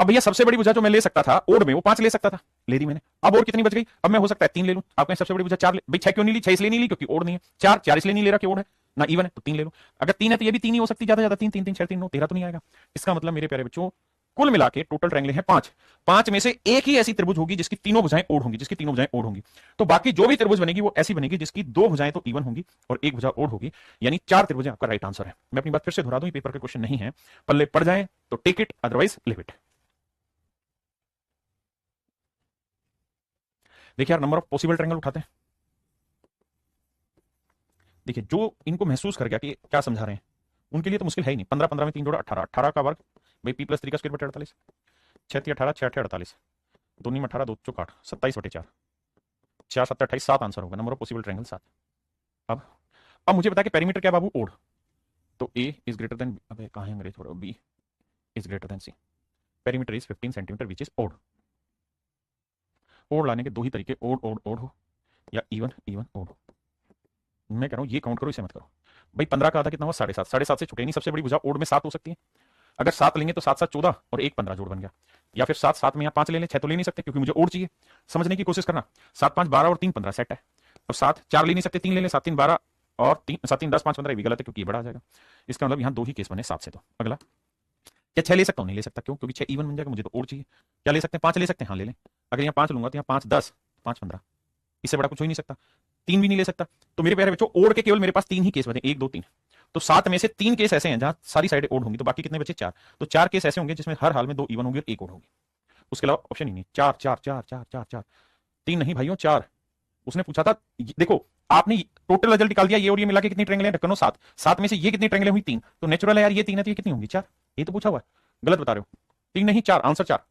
अब भैया सबसे बड़ी भुजा जो मैं ले सकता था ओड में, वो 5 ले सकता था, ले दी मैंने। अब और कितनी बच गई? अब मैं हो सकता है 3 ले लूं। आप कहें सबसे बड़ी भुजा 4 ले, भाई 6 क्यों नहीं ली? 6 इसलिए नहीं ली क्योंकि ओड नहीं है। 4 4 इसलिए नहीं ले रहा कि ओड है ना, इवन है, तो 3 ले लो। अगर 3 है तो ये भी 3 ही हो सकती, ज्यादा ज्यादा 3 3 3 6 3 9 13 तो नहीं आएगा। इसका मतलब मेरे प्यारे बच्चों कुल मिला के टोटल ट्रायंगल है 5, 5 में से एक ही ऐसी त्रिभुज होगी जिसकी तीनों भुजाएं ओड होंगी, जिसकी तीनों भुजाएं ओड होंगी। तो बाकी जो भी त्रिभुज बनेगी वो ऐसी बनेगी जिसकी दो भुजाएं तो इवन होंगी और एक भुजा ओड होगी, यानी 4 त्रिभुज आपका राइट आंसर है। मैं अपनी बात फिर से दोहरा दूं, ये पेपर का क्वेश्चन नहीं है, पल्ले पड़ जाए तो take it, otherwise leave it. देखिए यार, नंबर ऑफ पॉसिबल ट्रायंगल उठाते हैं। देखिए जो इनको महसूस कर गया कि क्या समझा रहे हैं उनके लिए तो मुश्किल है ही नहीं। 15 15 में 3 जोड़ा 18, 18 का वर्ग भाई p+3 का स्क्वायर बटे 48, 6 3 18, 6 8 48, 2 में 18, 2 चौक 8, 27 बटे 4, 4 7 28, 7 आंसर होगा। Number of possible triangle 7। अब अब मुझे बता कि पेरीमीटर क्या बाबू? ओड। तो ए इज ग्रेटर देन, अबे कहां है मेरे, थोड़ा B is greater than C. Perimeter is 15 centimetre which is odd. Odd लाने के दो ही तरीके, ओड ओड ओड हो या इवन इवन ओड हो। मैं कह रहा हूं ये काउंट करो, इसे मत करो भाई। 15 का आधा कितना हुआ? 7.5, 7.5 से छुटे नहीं, सबसे बड़ी भुजा ओड में 7 हो सकती है। अगर 7 लेंगे तो 7 7 14 और 1 15 जोड़ बन गया, या फिर 7 7 में यहाँ 5 ले लें, 6 तो ले नहीं सकते क्योंकि मुझे ओड चाहिए। समझने की कोशिश करना, 7 5 12 और 3 15 सेट है। अब 7 4 ले नहीं सकते, 3 ले लें, 7 3 12 और 3 7 3 10 5 15, ये भी गलत है क्योंकि ये बड़ा आ जाएगा। इसका मतलब यहाँ दो ही केस बने 7 से। तो अगला क्या 6 ले सकता हूँ? नहीं ले सकता, क्यों? क्योंकि 6 इवन बन जाएगा, मुझे तो ओड चाहिए। क्या ले सकते हैं? 5 ले सकते हैं, हाँ ले लें। अगर यहाँ 5 लूंगा तो यहाँ 5 10 5 15, इससे बड़ा कुछ हो ही नहीं सकता। 3 भी नहीं ले सकता। तो मेरे प्यारे बच्चों ओड के केवल मेरे पास 3 ही केस बने, 1 2 3। तो 7 में से 3 केस ऐसे हैं जहां सारी साइडें ओड होंगी, तो बाकी कितने बचे? 4। तो 4 केस ऐसे होंगे जिसमें हर हाल में 2 इवन होंगे और 1 ओड होगी। उसके अलावा ऑप्शन ही नहीं। 4 4 4 4 4 4, 3 नहीं भाइयों 4, उसने पूछा था, देखो आपने टोटल रिजल्ट निकाल दिया, ये और ये मिला के कितनी ट्रायंगल है, ढक्कनो 7, 7 में से ये कितनी ट्रायंगल हुई 3, तो नेचुरल है यार ये 3 है तो ये कितनी होंगी 4, ये तो पूछा हुआ है। गलत बता रहे हो, 3 नहीं 4, आंसर 4।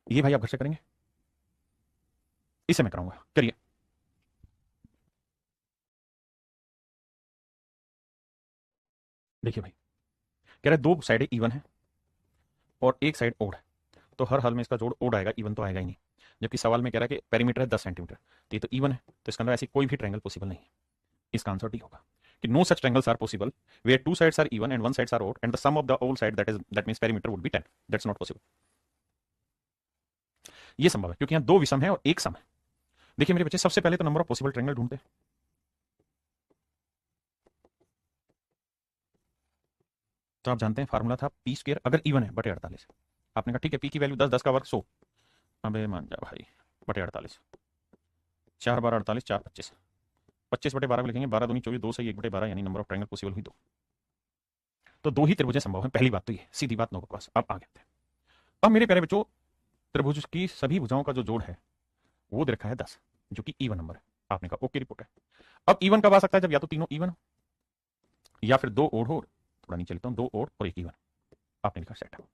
ये भाई आप घर से करेंगे, इसे मैं कराऊंगा, करिए। देखिए भाई, कह रहे दो साइड इवन है और एक साइड ओड है, तो हर हाल में इसका जोड़ ओड आएगा, इवन तो आएगा ही नहीं। जबकि सवाल में कह रहा है कि पेरीमीटर है 10 सेंटीमीटर, तो ये तो इवन है, तो इसका अंदर ऐसी कोई भी ट्रायंगल पॉसिबल नहीं है। इसका आंसर डी होगा कि no such triangles are possible where two sides are even and one sides are odd and the sum of the all side that means perimeter would be 10, that's not possible. ये संभव है क्योंकि यहाँ दो विषम है और एक सम है। देखिए मेरे बच्चे, सबसे पहले तो नंबर ऑफ पॉसिबल ट्रायंगल ढूंढते हैं। तो आप जानते हैं फार्मूला था पी स्क्वायर अगर इवन है बटे 48। आपने कहा ठीक है पी की वैल्यू 10, 10 का वर्ग 100, अबे मान जा भाई, बटे 48, 4 12 48, 4 25, 25 बटे 12 लिखेंगे, 12 दूनी 24, 2 से 1 बटे 12, यानी नंबर ऑफ ट्रायंगल पॉसिबल हुई 2। तो दो ही त्रिभुजें संभव है, पहली बात तो ये, सीधी बात, नो बकवास। अब आगे आते हैं। अब मेरे प्यारे बच्चों, त्रिभुज की सभी भुजाओं का जो जोड़ है वो दे रखा है 10, जो कि इवन नंबर है। आपने कहा ओके रिपोर्ट है। अब इवन कब आ सकता है, जब या तो तीनों इवन हो या फिर दो ओड हो, थोड़ा नीचे लिखता हूं, दो ओड और एक इवन। आपने लिखा सेट है,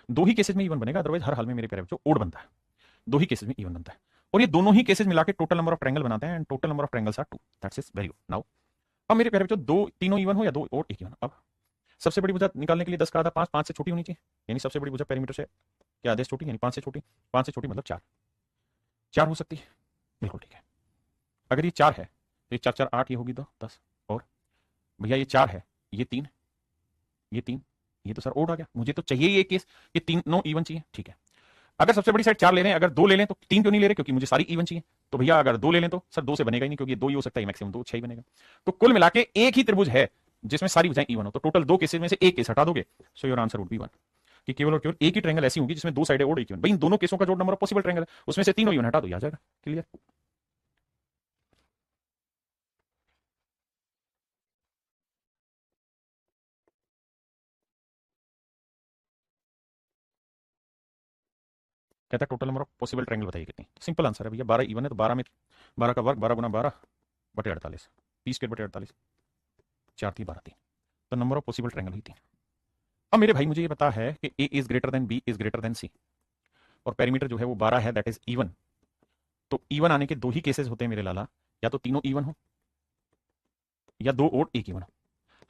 दो ही केसेस में इवन बनेगा, अदरवाइज हर हाल में मेरे प्यारे बच्चों ओड बनता है। दो ही केसेस में इवन बनता है और ये दोनों ही केसेस मिला के टोटल नंबर ऑफ ट्रायंगल बनाते हैं and total number of triangles are 2, that's is very good. Now अब मेरे प्यारे बच्चों, दो तीनों इवन हो या दो ओड एक इवन। अब सबसे बड़ी भुजा निकालने के लिए 10 का आधा 5, 5 से छोटी होनी चाहिए, यानी सबसे बड़ी भुजा पेरीमीटर से क्या आधे से छोटी, यानी 5 से छोटी, 5 से छोटी मतलब 4, 4 हो सकती है, बिल्कुल ठीक है। अगर ये 4 है तो ये 4 4 8, ये होगी तो 10, और भैया ये 4 है, ये 3, ये 3, ये तो सर ओड आ गया, मुझे तो चाहिए ये केस, ये तीनों इवन चाहिए, ठीक है। अगर सबसे बड़ी साइड 4 ले रहे हैं, अगर 2 ले लें तो 3 क्यों नहीं ले रहे, क्योंकि मुझे सारी इवन चाहिए। तो भैया अगर 2 ले लें तो सर 2 से बनेगा ही नहीं, क्योंकि 2 ही हो सकता है, मैक्सिमम 2, 6 ही बनेगा। तो कुल मिला के एक ही त्रिभुज है जिसमें सारी भुजाएं इवन हो, तो टोटल 2 केसेस में से एक केस हटा दोगे, so your answer would be 1, कि केवल और केवल एक ही ट्रायंगल ऐसी होगी जिसमें दो साइडें ओड एक इवन। भाई इन दोनों केसों का जोड़ नंबर ऑफ पॉसिबल ट्रायंगल है, उसमें से तीनों इवन हटा दो, आ जाएगा, क्लियर। कहता है total number of possible triangle बताइए कितनी। सिंपल आंसर है भैया, 12 इवन है तो 12 में 12 का वर्ग 12 गुना 12 बटे 48, 30 के बटे 48, 4 3 12 3, तो नंबर ऑफ पॉसिबल ट्रायंगल हुई 3। अब मेरे भाई मुझे ये पता है कि A is greater than B is greater than C, और पेरीमीटर जो है वो 12 है, दैट इज इवन। तो इवन आने के दो ही केसेस होते हैं मेरे लाला, या तो तीनों इवन हो या दो और एक इवन हो।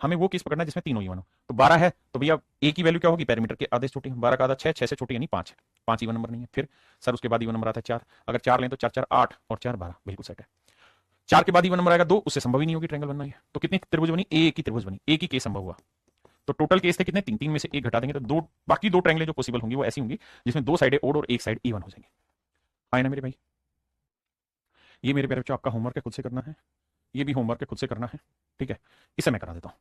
हमें वो केस पकड़ना है जिसमें तीनों इवन हो। तो 12 है तो भैया ए की वैल्यू क्या होगी, पेरीमीटर के आधे से छोटी, 12 का आधा 6, 6 से छोटी यानी 5 है, 5 इवन नंबर नहीं है। फिर सर उसके बाद इवन नंबर आता है 4, अगर 4 लें तो 4 4 8 और 4 12, बिल्कुल सेट है। 4 के बाद इवन नंबर आएगा 2, उससे संभव ही नहीं होगी ट्रायंगल बनना है। तो कितनी त्रिभुज बनी, एक ही त्रिभुज बनी, एक ही केस संभव हुआ। तो टोटल केस थे कितने, 3, 3 में से एक घटा देंगे तो दो, बाकी दो ट्रायंगलें जो पॉसिबल होंगी वो ऐसी होंगी जिसमें दो साइडें ओड और एक साइड इवन हो जाएंगे। आए ना मेरे भाई, ये मेरे प्यारे बच्चों आपका होमवर्क है, खुद से करना है, ये भी होमवर्क है, खुद से करना है, ठीक है। इसे मैं करा देता हूँ।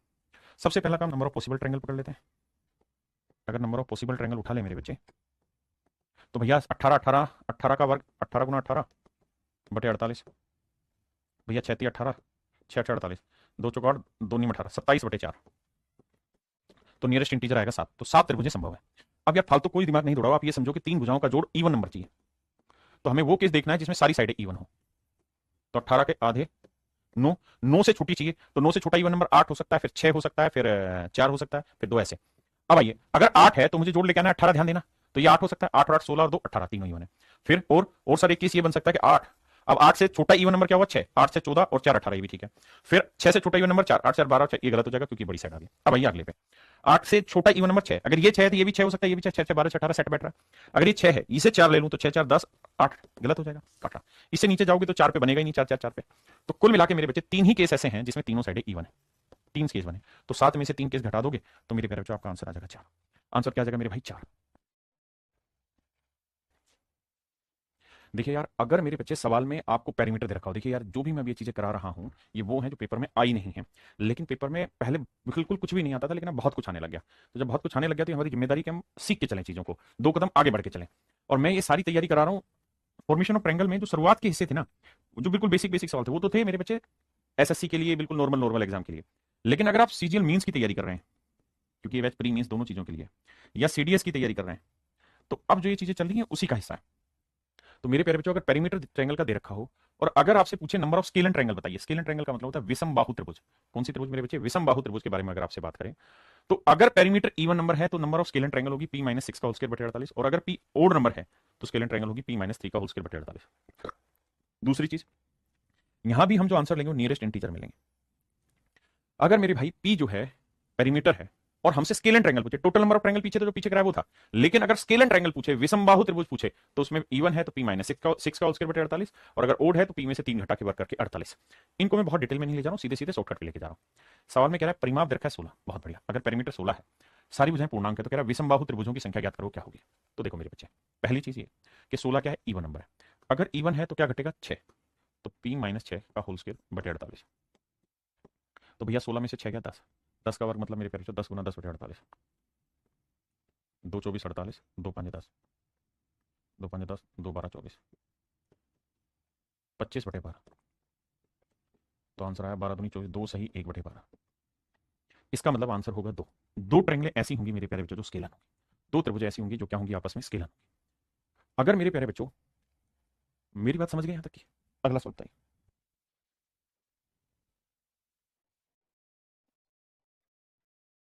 सबसे पहला काम, नंबर ऑफ पॉसिबल ट्रायंगल पकड़ लेते हैं। अगर नंबर ऑफ पॉसिबल ट्रायंगल उठा ले मेरे बच्चे, तो भैया 18 18, 18 का वर्ग 18 गुना 18 बटे 48, भैया 6 18, 6 48, 2 चौका 2 नीम 18, 27 बटे 4, तो नियरेस्ट इंटीजर आएगा 7, तो 7 त्रिभुजें संभव है। अब यार फालतू कोई दिमाग नहीं दौड़ाओ, आप ये समझो कि तीन भुजाओं का जोड़ इवन नंबर चाहिए, तो हमें वो केस देखना है जिसमें सारी साइडें इवन हो। तो 18 के आधे 9, 9 से छोटी चाहिए, तो 9 से छोटा इवन नंबर 8 हो सकता है, फिर 6 हो सकता है, फिर 4 हो सकता है, फिर 2 ऐसे। अब आइए, अगर 8 है तो मुझे जोड़ लेके आना है 18, ध्यान देना, तो ये 8 हो सकता है, 8 और 8 16 और 2 18, तीनों इवन है। फिर और सर एक केस ये बन सकता है कि 8, अब 8 से छोटा इवन नंबर क्या हुआ 6, 8 से 14 और 4 18, ये भी ठीक है। फिर 6 से छोटा इवन नंबर 4, 8 4 12, ये गलत हो जाएगा क्योंकि बड़ी साइड आ गई। अब आइए अगले पे, 8 से छोटा इवन नंबर 6, अगर ये 6 है तो ये भी 6 हो सकता है, ये भी 6, 6 12 18 सेट बैठ रहा है। अगर ये 6 है, इसे 4 ले लूं तो 6 4 10 8, गलत हो जाएगा, काटा। इससे नीचे जाओगे तो 4 पे बनेगा ही नहीं, 4 4 4 पे। तो कुल मिला के मेरे बच्चे तीन ही केस ऐसे हैं जिसमें तीनों साइडें इवन है, 3 केस बने, तो 7 में से 3 केस घटा दोगे तो मेरे प्यारे बच्चों आपका आंसर आ जाएगा 4। आंसर क्या आ जाएगा मेरे भाई, 4। देखिए यार, अगर मेरे बच्चे सवाल में आपको पेरीमीटर दे रखा हो, देखिए यार जो भी मैं अब ये चीजें करा रहा हूं ये वो है जो पेपर में आई नहीं है, लेकिन पेपर में पहले बिल्कुल कुछ भी नहीं आता था, लेकिन अब बहुत कुछ आने लग गया। तो जब बहुत कुछ आने लग गया तो हमारी जिम्मेदारी कि हम सीख के चलें चीजों को, दो कदम आगे बढ़ के चलें। और मैं ये सारी तैयारी करा रहा हूँ। फॉर्मेशन ऑफ ट्रायंगल में जो शुरुआत के हिस्से थे ना, जो बिल्कुल बेसिक बेसिक सवाल थे, वो तो थे मेरे बच्चे एसएससी के लिए, बिल्कुल नॉर्मल नॉर्मल एग्जाम के लिए। लेकिन अगर आप सीजीएल मींस की तैयारी कर रहे हैं, क्योंकि ये प्री मींस दोनों चीजों के लिए, या सीडीएस की तैयारी कर रहे हैं, तो अब जो ये चीजें चल रही हैं उसी का हिस्सा है। तो मेरे प्यारे बच्चों, अगर पेरीमीटर ट्रायंगल का दे रखा हो और अगर आपसे पूछे number of scale and triangle बताइए, स्केल एंड ट्रायंगल का मतलब होता है विषम बाहु त्रिभुज। कौन सी त्रिभुज मेरे बच्चे? विषम बाहु त्रिभुज के बारे में अगर आपसे बात करें, तो अगर पेरीमीटर इवन नंबर है तो number of scale and triangle होगी पी माइनस सिक्स का होल स्क्वायर बटे 48, और अगर पी ओड नंबर है तो स्केल एंड ट्रायंगल होगी पी माइनस थ्री का होल स्क्वायर बटे 48। दूसरी चीज, यहां भी हम जो आंसर लेंगे वो नियरेस्ट इंटीजर मिलेंगे। अगर मेरे भाई पी जो है पेरीमीटर है और हमसे स्केल एंड ट्रायंगल पूछे, टोटल नंबर ऑफ ट्रायंगल पीछे तो जो पीछे कराया वो था, लेकिन अगर स्केल एंड ट्रायंगल पूछे, विषमबाहु त्रिभुज पूछे, तो उसमें इवन है तो पी माइनस सिक्स का होल स्क्वायर बटे 48, और अगर ओड है तो पी में से 3 घटा के वर्ग करके 48। इनको मैं बहुत डिटेल में नहीं ले जा रहा हूं, सीधे सीधे शॉर्टकट पे लेके जा रहा हूं। सवाल में कह रहा है परिमाप दे रखा है 16, बहुत बढ़िया। अगर पेरीमीटर 16 है, सारी भुजाएं पूर्णांक है, तो कह रहा है विषमबाहु त्रिभुजों की संख्या ज्ञात करो, क्या होगी? तो देखो मेरे बच्चे, पहली चीज ये कि 16 क्या है? इवन नंबर है। अगर इवन है तो क्या घटेगा? 6, तो पी माइनस 6 का होल स्क्वायर बटे 48। तो भैया 16 में से 6 गया 10, 10 का वर्ग मतलब मेरे प्यारे 10 गुना 10 बटे 48, 2 24 48, 2 5 10, 2 5 10, 2 12 24, 25 बटे 12। तो आंसर आया 12 दूनी 24, 2 सही 1 बटे 12। इसका मतलब आंसर होगा 2। दो ट्रेंगलें ऐसी होंगी मेरे प्यारे बच्चों जो स्केलन होंगी, दो त्रिभुज ऐसी होंगी जो क्या होंगी? आपस में स्केलन होंगी। अगर मेरे प्यारे बच्चों मेरी बात समझ गए यहां तक की, अगला सवाल बताइए।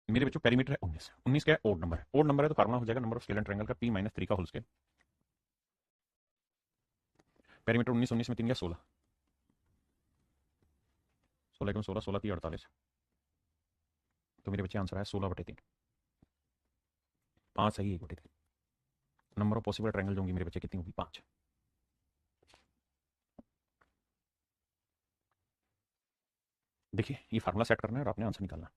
मेरे बच्चों पेरीमीटर है 19, 19 क्या है? ओड नंबर है। ओड नंबर है तो फार्मूला हो जाएगा number of scale and triangle का पी माइनस थ्री का होल स्क्वायर। पेरीमीटर 19, 19 में 3 गया 16, 16 में 16, 16 3 48। तो मेरे बच्चे आंसर है 16 बटे 3, 5 सही 1 बटे 3। नंबर ऑफ पॉसिबल ट्रायंगल जो होंगी मेरे बच्चे कितनी होगी? 5। देखिए ये फार्मूला सेट करना है और आपने आंसर निकालना।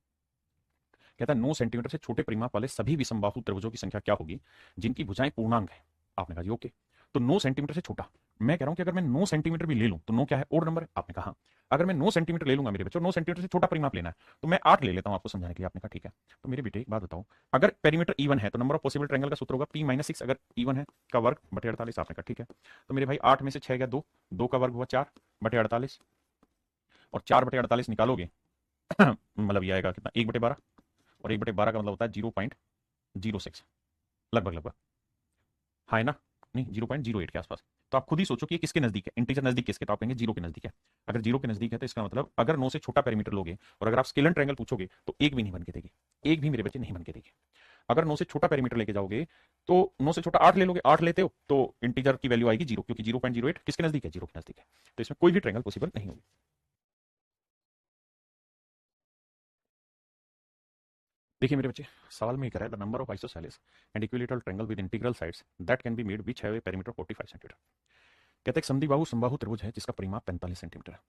कहता है 9 सेंटीमीटर से छोटे परिमाप वाले सभी विषमबाहु त्रिभुजों की संख्या क्या होगी जिनकी भुजाएं पूर्णांक है? आपने कहा जी ओके। तो 9 सेंटीमीटर से छोटा, मैं कह रहा हूं कि अगर मैं 9 सेंटीमीटर भी ले लूं तो 9 क्या है? ओड नंबर है। आपने कहा अगर मैं 9 सेंटीमीटर ले लूंगा मेरे बच्चों, 9 सेंटीमीटर से छोटा परिमाप लेना है, तो मैं 8 ले लेता हूं आपको समझाने के लिए। आपने कहा ठीक है। तो मेरे बेटे एक बात बताओ, अगर पेरीमीटर इवन है तो नंबर ऑफ पॉसिबल ट्रायंगल का सूत्र होगा पी माइनस सिक्स, अगर इवन है, का वर्ग बटे 48। आपने कहा ठीक है। तो मेरे भाई 8 में से 6 गया 2, 2 का वर्ग हुआ 4 बटे 48, और 4 बटे 48 निकालोगे मतलब ये आएगा कितना? 1 बटे 12, और 1 बटे 12 का मतलब होता है 0.06, लगभग लगभग, हाँ है ना? नहीं 0.08 के आसपास। तो आप खुद ही सोचो कि ये किसके नजदीक है? इंटीजर नजदीक किसके? तो आप कहेंगे 0 के नजदीक है। अगर 0 के नजदीक है तो इसका मतलब अगर 9 से छोटा पेरीमीटर लोगे और अगर आप स्केल ट्रायंगल पूछोगे तो एक भी नहीं बन के देगी, एक भी मेरे बच्चे नहीं बन के देगी। अगर 9 से छोटा पेरीमीटर लेके जाओगे तो 9 से छोटा 8 ले लोगे, 8 लेते हो तो इंटीजर की वैल्यू आएगी 0, क्योंकि 0.08 किसके नजदीक है? 0 के नजदीक है। तो इसमें कोई भी ट्रायंगल पॉसिबल नहीं होगी। देखिए मेरे बच्चे, सवाल में ही करा है the number of isosceles and equilateral triangle with integral sides that can be made which have a perimeter 45 centimetre. कहते हैं समद्विबाहु समबाहु त्रिभुज है जिसका परिमाप 45 सेंटीमीटर है,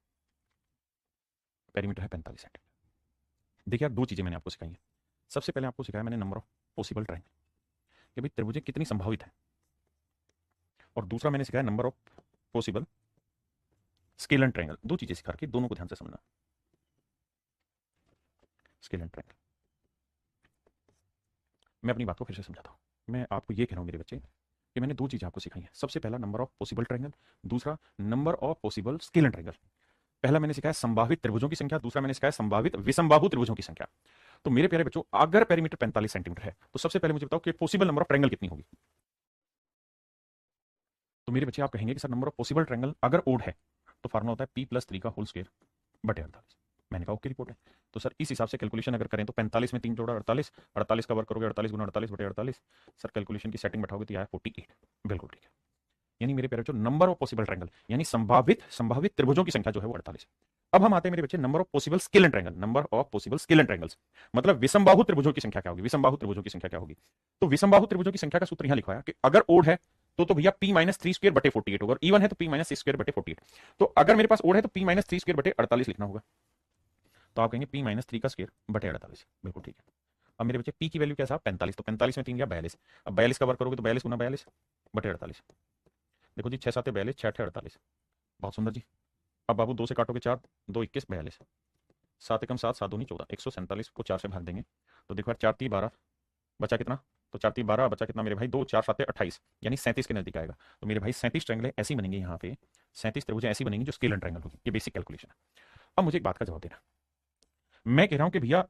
पेरीमीटर है 45 सेंटीमीटर। देखिए आप दो चीजें मैंने आपको सिखाई हैं। सबसे पहले आपको सिखाया मैंने नंबर ऑफ पॉसिबल ट्रायंगल, कि भाई त्रिभुजें कितनी संभावित है, और दूसरा मैंने सिखाया number of possible scale and triangle. दो चीजें सिखा के दोनों को ध्यान से समझना। स्केल एंड ट्रायंगल, मैं अपनी बात को फिर से समझाता हूं। मैं आपको ये कह रहा हूं मेरे बच्चे कि मैंने दो चीजें आपको सिखाई हैं। सबसे पहला नंबर ऑफ पॉसिबल ट्रायंगल, दूसरा number of possible scale and triangle. पहला मैंने सिखाया संभावित त्रिभुजों की संख्या, दूसरा मैंने सिखाया संभावित विषमबाहु त्रिभुजों की संख्या। तो मेरे प्यारे बच्चों, अगर पेरीमीटर 45 सेंटीमीटर है तो सबसे पहले मुझे बताओ कि पॉसिबल नंबर ऑफ ट्रायंगल कितनी होगी? तो मेरे बच्चे आप कहेंगे कि sir number of possible triangle अगर ओड है तो फार्मूला होता है पी प्लस थ्री का होल स्क्वायर बटे 48। मैंने कहा ओके रिपोर्ट है। तो सर इस हिसाब से कैलकुलेशन अगर करें तो 45 में 3 जोड़ा 48, 48 का वर्ग करोगे 48 गुना 48 बटे 48, सर कैलकुलेशन की सेटिंग बैठाओगे तो आया 48। बिल्कुल ठीक है। यानी मेरे प्यारे बच्चों नंबर ऑफ पॉसिबल ट्रायंगल यानी संभावित त्रिभुजों की संख्या जो है वो 48। अब हम आते हैं मेरे बच्चे number of possible scale and triangle, number of possible scale and triangles, मतलब विषमबाहु त्रिभुजों की संख्या क्या होगी? विषमबाहु त्रिभुजों की संख्या क्या होगी? तो विषमबाहु त्रिभुजों की संख्या का सूत्र यहां लिखा है कि अगर ओड है तो भैया पी माइनस थ्री स्क्र बटे 48 होगा, और इवन है तो पी माइनस सिक्स स्क्र बटे 48। तो अगर मेरे पास ओड है तो पी माइनस थ्री स्क्र बटे 48 लिखना होगा। तो आप कहेंगे पी माइनस थ्री का स्क्र बटे 48। बिल्कुल ठीक है। अब मेरे बच्चे पी की वैल्यू क्या था? 45। तो 45 में 3 गया 42, अब 42 का वर्ग करोगे तो 42 गुना 42 बटे 48। देखो जी 6 7 42, 6 8 48। बहुत सुंदर जी। अब बाबू 2 से काटोगे 4, 2 21 42, 7 एकम 7, 7 दूनी 14, 147 को 4 से भाग देंगे तो देखो यार 4 3 12, बचा कितना? तो 4 3 12, बचा कितना मेरे भाई? 2 4 7 28, यानी 37 के नजदीक आएगा। तो मेरे भाई 37 ट्रायंगल ऐसी बनेंगे यहाँ पे, 37 त्रिभुज ऐसी बनेंगी जो स्केल एंड ट्रायंगल होगी। ये बेसिक कैलकुलेशन है। अब मुझे एक बात का जवाब देना। मैं कह रहा हूं कि भैया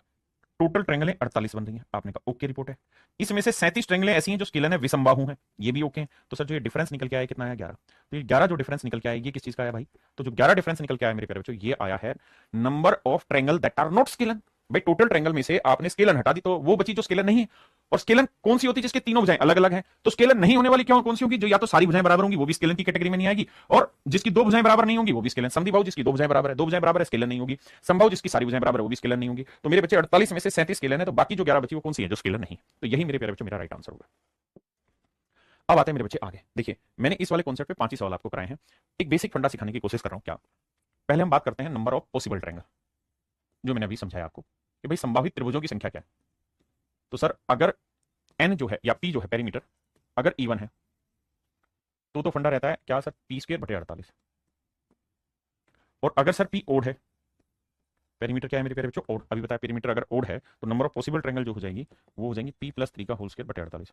टोटल ट्रेंगलें 48 बन रही हैं, आपने कहा ओके रिपोर्ट है। इसमें से 37 ट्रेंगलें ऐसी हैं जो स्केलन है, विषमबाहु हैं, ये भी ओके हैं। तो सर जो ये डिफरेंस निकल के आया कितना आया 11। तो ये 11 जो डिफरेंस निकल के आया ये किस चीज का आया भाई? तो जो 11 डिफरेंस निकल के आया मेरे प्यारे बच्चों ये आया है number of triangle that are not scalene. भाई टोटल ट्रेंगल में से आपने स्केलन हटा दी तो वो बची जो स्केलन नहीं है। और स्केलन कौन सी होती है? जिसके तीनों भुजाएं अलग अलग हैं। तो स्केलन नहीं होने वाली क्यों कौन सी होगी? जो या तो सारी भुजाएं बराबर होंगी वो भी स्केलन की कैटेगरी में नहीं आएगी, और जिसकी दो भुजाएं बराबर नहीं होंगी वो भी स्केलन। समद्विबाहु जिसकी दो भुजाएं बराबर है, दो भुजाएं बराबर है, स्केलन नहीं होगी। समबाहु जिसकी सारी भुजाएं बराबर है वो भी स्केलन नहीं होगी। तो मेरे बच्चे 48 में से 37 स्केलन है, तो बाकी जो 11 बची वो कौन सी है? जो स्केलन नहीं। तो यही मेरे प्यारे बच्चों मेरा राइट आंसर होगा। अब आते हैं मेरे बच्चे आगे। देखिए मैंने इस वाले कॉन्सेप्ट पे 5 ही सवाल आपको कराए हैं। एक बेसिक फंडा सिखाने की कोशिश कर रहा हूं। क्या पहले हम बात करते हैं नंबर ऑफ पॉसिबल ट्रायंगल, जो मैंने अभी समझाया आपको कि भाई संभावित त्रिभुजों की संख्या क्या है। तो सर अगर एन जो है या पी जो है पेरीमीटर अगर इवन है तो फंडा रहता है क्या सर? पी स्क्वायर बटे 48। और अगर सर पी ओड है, पेरीमीटर क्या है मेरे प्यारे बच्चों? ओड। अभी बताया पेरीमीटर अगर ओड है तो नंबर ऑफ पॉसिबल ट्रायंगल जो हो जाएगी वो हो जाएंगी पी प्लस 3 का होल स्क्वायर बटे 48।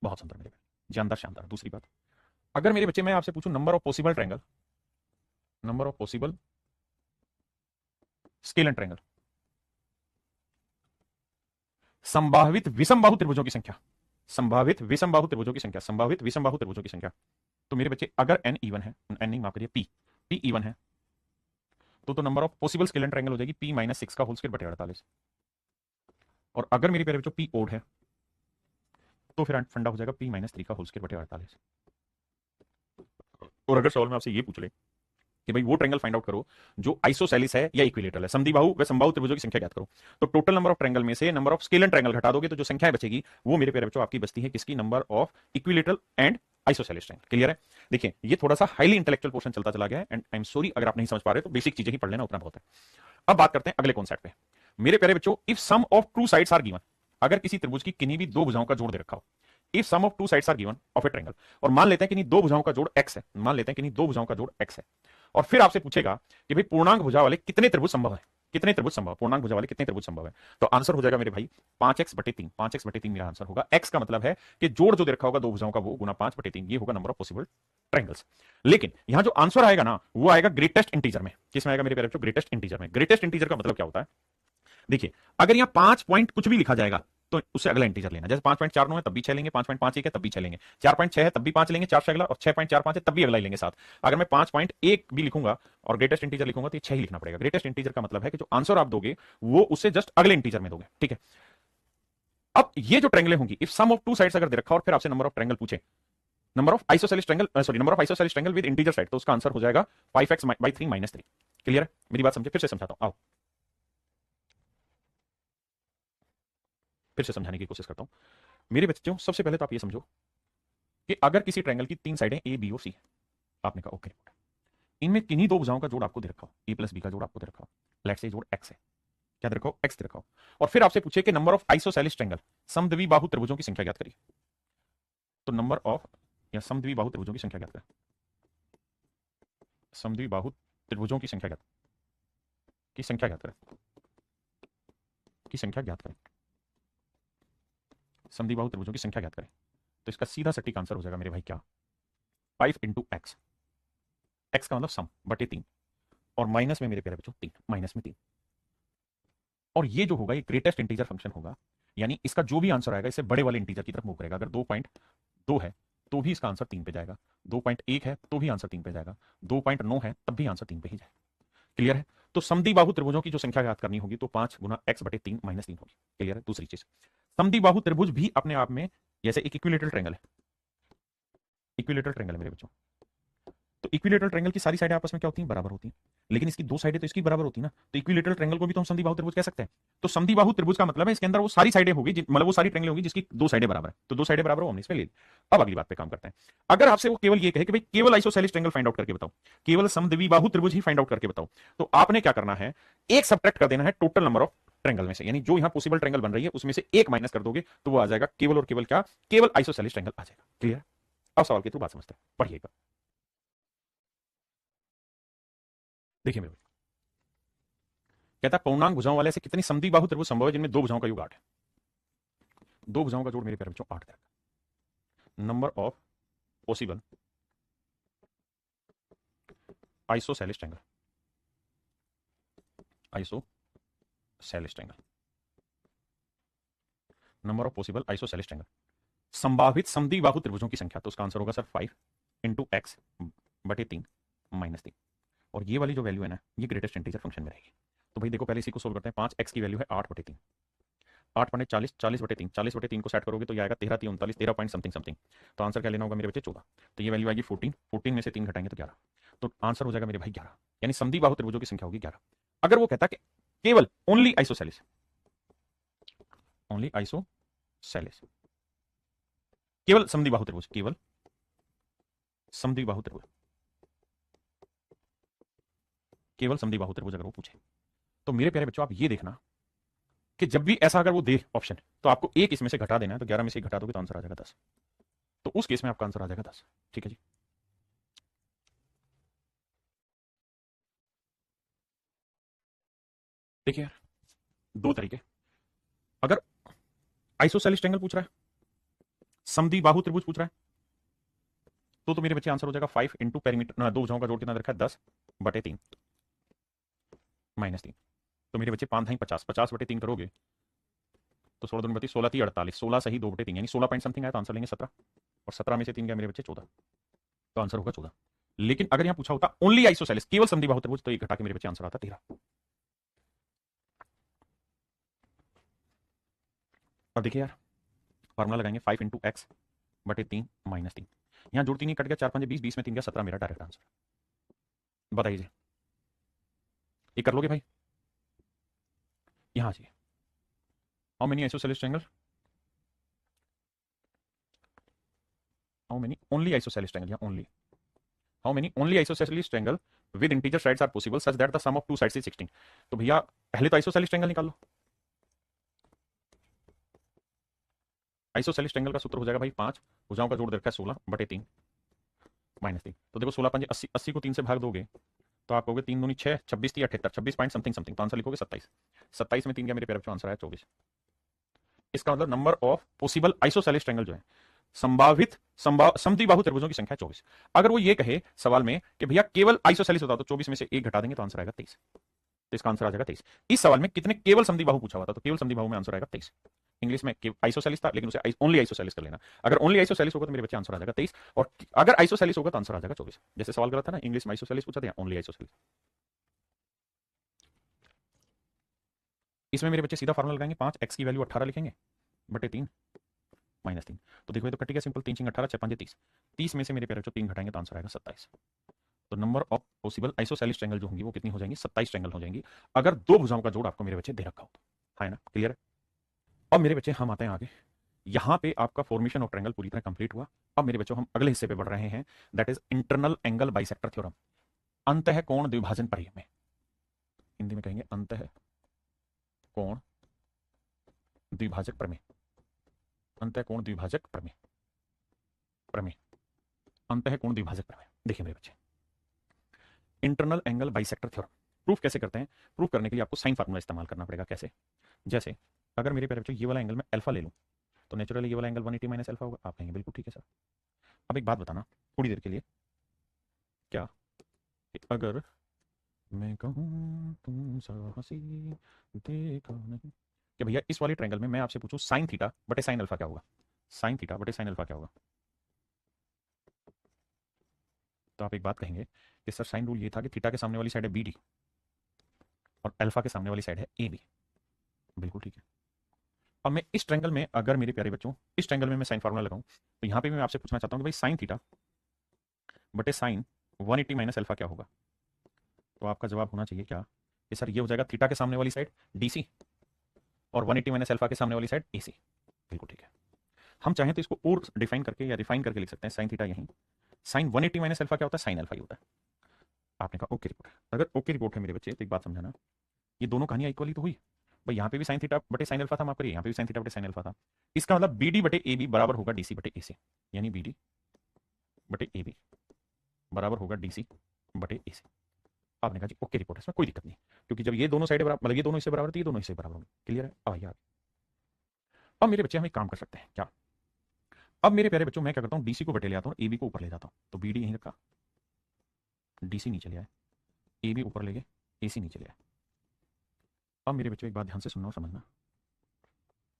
बहुत सुंदर मेरे जानदार शानदार। दूसरी बात, अगर मेरे बच्चे मैं आपसे पूछूं number of possible triangle, number of possible scalene triangle, संभावित विषमबाहु त्रिभुजों की संख्या, संभावित विषमबाहु त्रिभुजों की संख्या, संभावित विषमबाहु त्रिभुजों की संख्या। तो मेरे बच्चे अगर एन इवन है, एन नहीं माफ करिए पी इवन है तो number of possible scalene triangle हो जाएगी पी माइनस 6 का होल स्क्वायर बटे 48। और अगर मेरे प्यारे बच्चों पी ओड है तो फिर फंडा हो जाएगा पी माइनस 3 का होल स्क्वायर बटे 48। और अगर सवाल में आपसे ये पूछ ले कि भाई वो ट्रायंगल फाइंड आउट करो जो आइसोसेलिस है या इक्विलेटरल है, समद्विबाहु व समबाहु त्रिभुजों की संख्या ज्ञात करो, तो टोटल नंबर ऑफ ट्रायंगल में से नंबर ऑफ स्केलन ट्रायंगल घटा दोगे तो जो संख्या बचेगी वो मेरे प्यारे बच्चों आपकी बचती है किसकी? Number of equilateral and isosceles triangle. Clear है? देखिए ये थोड़ा सा हाईली इंटेलेक्चुअल पोर्शन चलता चला गया है एंड आई एम सॉरी अगर आप नहीं समझ पा रहे तो बेसिक चीजें ही पढ़ लेना, उतना बहुत है। अब बात करते हैं अगले कॉन्सेप्ट पे। मेरे प्यारे बच्चों if sum of two sides are given, अगर किसी त्रिभुज की किन्हीं भी दो भुजाओं का जोड़ दे रखा हो, if sum of two sides are given of a triangle, और मान लेते हैं कि दो भुजाओं का जोड़ x है, मान लेते हैं कि दो भुजाओं का जोड़ x है, और फिर आपसे पूछेगा कि भाई पूर्णांक भुजा वाले कितने त्रिभुज संभव है? कितने त्रिभुज संभव? पूर्णांक भुजा वाले कितने त्रिभुज संभव है? तो आंसर हो जाएगा मेरे भाई 5x/3। 5x/3 मेरा आंसर होगा। x का मतलब है कि जोड़ जो दे रखा होगा दो भुजाओं का वो गुना 5/3, ये होगा नंबर ऑफ पॉसिबल ट्रायंगल्स। लेकिन यहां जो आंसर आएगा ना वो आएगा ग्रेटेस्ट इंटीजर में। किसमें आएगा मेरे प्यारे बच्चों? ग्रेटेस्ट इंटीजर में। ग्रेटेस्ट इंटीजर का मतलब क्या होता है? देखिए अगर यहां 5 पॉइंट कुछ भी लिखा जाएगा तो उससे अगला इंटीजर लेना। जैसे 5.49 है तब भी 6 लेंगे, 5.51 है तब भी 6 लेंगे, 4.6 है तब भी 5 लेंगे, 4 से अगला, और 6.45 है तब भी अगला ही लेंगे 7। अगर मैं 5.1 भी लिखूंगा और ग्रेटेस्ट इंटीजर लिखूंगा तो ये 6 ही लिखना पड़ेगा। ग्रेटेस्ट इंटीजर का मतलब है कि जो आंसर आप दोगे वो उससे जस्ट अगले इंटीजर में दोगे। ठीक है? अब ये जो ट्रायंगलें होंगी if sum of two sides अगर दे रखा और फिर आपसे नंबर ऑफ ट्रायंगल पूछे, number of isosceles triangle, sorry number of isosceles triangle with integer side, तो उसका आंसर हो जाएगा 5x/3 - 3। क्लियर है? मेरी बात समझे? फिर से समझाता हूं, आओ फिर से समझाने की कोशिश करता हूं। मेरे बच्चों सबसे पहले तो आप ये समझो कि अगर किसी ट्रायंगल की 3 साइडें ए बी और सी है, आपने कहा ओके, इनमें किन्हीं दो भुजाओं का जोड़ आपको दे रखा हो, ए प्लस बी का जोड़ आपको दे रखा हो, लेट्स से जोड़ एक्स है, क्या दे रखा हो? एक्स दे रखा हो, और फिर आपसे पूछे कि नंबर ऑफ आइसोसेलिस ट्रायंगल, समद्विबाहु त्रिभुजों की संख्या ज्ञात करिए। तो नंबर ऑफ या समद्विबाहु त्रिभुजों की संख्या ज्ञात करें, समद्विबाहु त्रिभुजों की संख्या ज्ञात करें, की संख्या ज्ञात करें, समद्विबाहु त्रिभुजों की संख्या ज्ञात करें। तो इसका सीधा सटीक आंसर हो जाएगा मेरे भाई क्या? 5 इंटू एक्स। एक्स का मतलब सम बटे 3, और माइनस में मेरे प्यारे बच्चों 3, माइनस में 3। और ये जो होगा ये ग्रेटेस्ट इंटीजर फंक्शन होगा, यानी इसका जो भी आंसर आएगा इसे बड़े वाले इंटीजर की तरफ मूव करेगा। अगर 2.2 है तो भी इसका आंसर 3 पे जाएगा, 2.1 है तो भी आंसर 3 पे जाएगा, 2.9 है तब भी आंसर 3 पे ही जाएगा। क्लियर है? तो समद्विबाहु त्रिभुजों की जो संख्या ज्ञात करनी होगी तो 5 गुना x/3 - 3 होगी। क्लियर है? दूसरी चीज, समद्विबाहु त्रिभुज भी अपने आप में जैसे एक इक्विलेटरल ट्रायंगल है, इक्विलेटरल ट्रायंगल है मेरे बच्चों, तो इक्विलेटरल ट्रायंगल की सारी साइडें आपस में क्या होती हैं? बराबर होती हैं, लेकिन इसकी दो साइडें तो इसकी बराबर होती है ना, तो इक्विलेटरल ट्रायंगल को भी तो हम समद्विबाहु त्रिभुज कह सकते हैं। तो समद्विबाहु त्रिभुज का मतलब है इसके अंदर वो सारी साइडें होगी, मतलब वो सारी ट्रायंगल होगी जिसकी दो साइडें बराबर है, तो दो साइडें बराबर हो हमने इसमें ले ली। अब अगली बात पे काम करते हैं। अगर आपसे वो केवल ये कहे कि भाई केवल आइसोसेलिस ट्रायंगल फाइंड आउट करके बताओ, केवल समद्विबाहु त्रिभुज ही फाइंड आउट करके बताओ, तो आपने क्या करना है? एक सब्ट्रैक्ट कर देना है टोटल नंबर ऑफ ट्रायंगल में से, यानी जो यहां पॉसिबल ट्रायंगल बन रही है उसमें से एक माइनस कर दोगे तो वो आ जाएगा केवल और केवल क्या? केवल आइसोसेलिस ट्रायंगल आ जाएगा। क्लियर? अब सवाल के थ्रू बात समझते हैं, पढ़िएगा। देखिए मेरे, कहता है पूर्णांक भुजाओं वाले से कितनी समद्विबाहु त्रिभुज संभव है जिनमें दो भुजाओं का योग 8 है? दो भुजाओं का जोड़ मेरे प्यारे बच्चों 8 है। Number of possible isosceles triangle, isosceles triangle number of possible isosceles triangle, संभावित समद्विबाहु त्रिभुजों की संख्या, तो उसका आंसर होगा सर 5 इंटू एक्स बटे 3 माइनस 3। और ये वाली जो वैल्यू है ना, ये ग्रेटेस्ट इंटीजर फंक्शन में रहेगी। तो भाई देखो, पहले इसी को सोल्व करते हैं। 5x की वैल्यू है 8 बटे 3, 8 पन्ने 40, 40 बटे 3, 40 बटे 3 को सेट करोगे तो ये आएगा 13 3 39, 13 पॉइंट समथिंग समथिंग। तो आंसर क्या लेना होगा मेरे बच्चे? 14। तो ये वैल्यू आएगी 14, 14 में से 3 घटाएंगे तो 11। तो आंसर हो जाएगा मेरे भाई 11, यानी समद्विबाहु त्रिभुजों की संख्या होगी 11। अगर वो कहता कि केवल ओनली आइसोसेलेस, ओनली आइसोसेलेस, केवल समद्विबाहु त्रिभुज, केवल समद्विबाहु त्रिभुज, केवल समद्विबाहु त्रिभुज अगर वो पूछे, तो मेरे प्यारे बच्चों आप ये देखना कि जब भी ऐसा अगर वो दे ऑप्शन, तो आपको एक इसमें से घटा देना है। तो 11 में से एक घटा दोगे तो आंसर आ जाएगा 10। तो उस केस में आपका आंसर आ जाएगा 10। ठीक है जी। देखिए यार, दो तरीके, अगर आइसोसेलेस ट्रायंगल पूछ रहा है, समद्विबाहु त्रिभुज पूछ रहा है, तो मेरे बच्चे आंसर हो जाएगा 5 इंटू पेरीमीटर, दो भुजाओं का जोड़ कितना रखा है? 10 बटे 3 माइनस 3। तो मेरे बच्चे 5 50, 50 बटे 3 करोगे तो 16 दूनी 32, 16 3 48, 16 सही 2 बटे 3 यानी 16 पॉइंट समथिंग आया, तो आंसर लेंगे 17। और 17 में से 3 गया मेरे बच्चे 14, तो आंसर होगा 14। लेकिन अगर यहां पूछा होता ओनली आइसोसेलेस, केवल समद्विबाहु त्रिभुज, तो एक घटा के मेरे बच्चे आंसर आता 13। अब देखिए यार, फार्मूला लगाएंगे 5 इंटू एक्स बटे 3 माइनस 3। यहां जोड़ 3 ही कट गया, 4 5 20, 20 में 3 गया 17, मेरा डायरेक्ट आंसर। बताइए, ये कर लोगे भाई? यहां से how many isosceles triangle, how many only isosceles triangle, या only how many only isosceles triangle with integer sides are possible such that the sum of two sides is 16। तो भैया पहले तो आइसोसेलेस ट्रायंगल निकाल लो। आइसोसेलेस ट्रायंगल का सूत्र हो जाएगा भाई 5 भुजाओं का जोड़ दे रखा है 16 बटे 3 माइनस 3। तो देखो 16 पंजे 80, 80 को 3 से भाग दोगे तो आप कहोगे 3 दूनी 6, 26 3 78, 26 पॉइंट समथिंग समथिंग, तो आंसर लिखोगे 27। 27 में 3 गया मेरे प्यारे बच्चों, आंसर आया 24। इसका मतलब number of possible isosceles triangle जो है, संभावित समद्विबाहु त्रिभुजों की संख्या 24। अगर वो ये कहे सवाल में कि भैया केवल आइसोसेलेस होता, तो 24 में से एक घटा देंगे तो आंसर आएगा 23। तो इसका आंसर आ जाएगा 23। इस सवाल में कितने केवल समद्विबाहु पूछा हुआ था, तो केवल समद्विबाहु में आंसर आएगा 23। इंग्लिश में आइसोसेलेस था, लेकिन उसे ओनली आइसोसेलेस कर लेना। अगर ओनली आइसोसेलेस होगा तो मेरे बच्चे आंसर आ जाएगा 23, और अगर आइसोसेलेस होगा तो आंसर आ जाएगा 24। जैसे सवाल गलत था ना, इंग्लिश में आइसोसेलेस पूछा था, ओनली आइसोसेलेस। इसमें मेरे बच्चे सीधा फार्मूला लगाएंगे, 5x की वैल्यू 18 लिखेंगे बटे 3 माइनस 3। तो देखो ये तो कट गया सिंपल, 3 18, 6 5 30, 30 में से मेरे प्यारे बच्चों 3 घटाएंगे तो आंसर आएगा 27। तो number of possible isosceles triangle जो होंगी वो कितनी हो जाएंगी? 27 ट्रायंगल हो जाएंगी, अगर दो भुजाओं का जोड़ आपको मेरे बच्चे दे रखा हो तो। है ना, क्लियर है? अब मेरे बच्चे हम आते हैं आगे। यहां पे आपका फॉर्मेशन ऑफ ट्रायंगल पूरी तरह कंप्लीट हुआ। अब मेरे बच्चों हम अगले हिस्से पे बढ़ रहे हैं, that is internal angle bisector theorem, अंतः कोण द्विभाजन प्रमेय में। हिंदी में कहेंगे अंतः कोण द्विभाजक प्रमेय, अंतः कोण द्विभाजक प्रमेय, प्रमेय, अंतः कोण द्विभाजक प्रमेय। देखिए मेरे बच्चे, internal angle bisector theorem proof कैसे करते हैं? प्रूफ करने के लिए आपको साइन फार्मूला इस्तेमाल करना पड़ेगा। कैसे? जैसे अगर मेरे प्यारे बच्चों ये वाला एंगल मैं अल्फा ले लूं, तो नेचुरली ये वाला एंगल 180 माइनस अल्फा होगा। आप कहेंगे बिल्कुल ठीक है सर। अब एक बात बताना थोड़ी देर के लिए, क्या कि अगर मैं कहूं तुम सा हंसी देखा नहीं, कि भैया इस वाले ट्रायंगल में मैं आपसे पूछूं साइन थीटा बटे साइन अल्फा क्या होगा? साइन थीटा बटे साइन अल्फा क्या होगा? तो आप एक बात कहेंगे कि सर साइन रूल ये था कि थीटा के सामने वाली साइड है बी डी और अल्फा के सामने वाली साइड है ए बी। बिल्कुल ठीक है। अब मैं इस ट्रायंगल में, अगर मेरे प्यारे बच्चों इस ट्रायंगल में मैं साइन फार्मूला लगाऊं, तो यहां पे भी मैं आपसे पूछना चाहता हूं कि भाई साइन थीटा बटे साइन 180 माइनस अल्फा क्या होगा? तो आपका जवाब होना चाहिए क्या कि सर ये हो जाएगा थीटा के सामने वाली साइड डीसी और 180 माइनस अल्फा के सामने वाली साइड एसी। बिल्कुल ठीक है। हम चाहें तो इसको और डिफाइन करके या रिफाइन करके लिख सकते हैं, साइन थीटा यहीं, साइन 180 माइनस अल्फा क्या होता है? साइन अल्फा ही होता है। आपने कहा ओके रिपोर्ट है। अगर ओके रिपोर्ट है मेरे बच्चे, तो एक बात समझाना, ये दोनों कहानियां इक्वली तो हुई। भाई यहाँ पे भी साइन थीटा बटे साइन अल्फा था, माफ करिए, यहाँ पे भी साइन थीटा बटे साइन अल्फा था। इसका मतलब बी डी बटे ए बी बराबर होगा डीसी बटे ए सी, यानी बी डी बटे ए बी बराबर होगा डीसी बटे ए सी। आपने कहा जी ओके रिपोर्ट है, इसमें कोई दिक्कत नहीं, क्योंकि जब ये दोनों साइड बराबर, मतलब ये दोनों इससे बराबर, तो ये दोनों इससे बराबर होंगे। क्लियर है? अब आइए आगे। अब मेरे बच्चे हम एक काम कर सकते हैं क्या? अब मेरे प्यारे बच्चों मैं क्या करता हूँ, डीसी को बटे ले आता हूँ, ए बी को ऊपर ले जाता हूँ। तो बी डी यहीं रखा, डीसी नीचे ले आए, ए बी ऊपर ले गए, ए सी नीचे ले आए। अब मेरे बच्चों एक बात ध्यान से सुनना और समझना,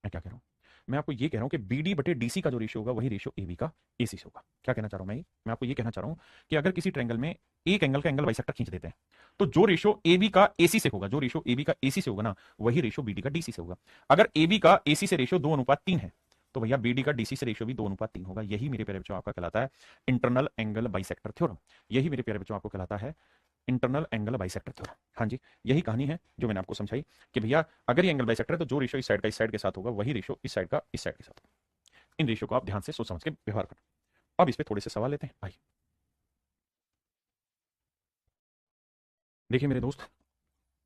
मैं क्या कह रहा हूँ। मैं आपको ये कह रहा हूं कि बीडी बटे डीसी का जो रेशियो होगा वही रेशियो एबी का एसी से होगा। क्या कहना चाह रहा हूं मैं आपको ये कहना चाह रहा हूं कि अगर किसी ट्रायंगल में एक एंगल का एंगल बाइसेक्टर खींच देते हैं तो जो रेशियो एबी का एसी से होगा, जो रेशियो एबी का एसी से होगा ना, वही रेशियो बीडी का डीसी से होगा। अगर एबी का एसी से रेशियो 2:3 है तो भैया बीडी का डीसी से रेशियो भी 2:3 होगा। यही मेरे प्यारे बच्चों आपका कहलाता है इंटरनल एंगल बाइसेक्टर थ्योरम। यही मेरे प्यारे बच्चों आपको कहलाता है इंटरनल एंगल बाइसेक्टर थ्योरम। हाँ जी, यही कहानी है जो मैंने आपको समझाई कि भैया अगर ये एंगल बाइसेक्टर है तो जो रेशियो इस साइड के साथ होगा वही रेशियो इस साइड के साथ होगा। इन रेशियो को आप ध्यान से सोच समझ के व्यवहार करना। अब इस पे थोड़े से सवाल लेते हैं। आइए देखिए मेरे दोस्त,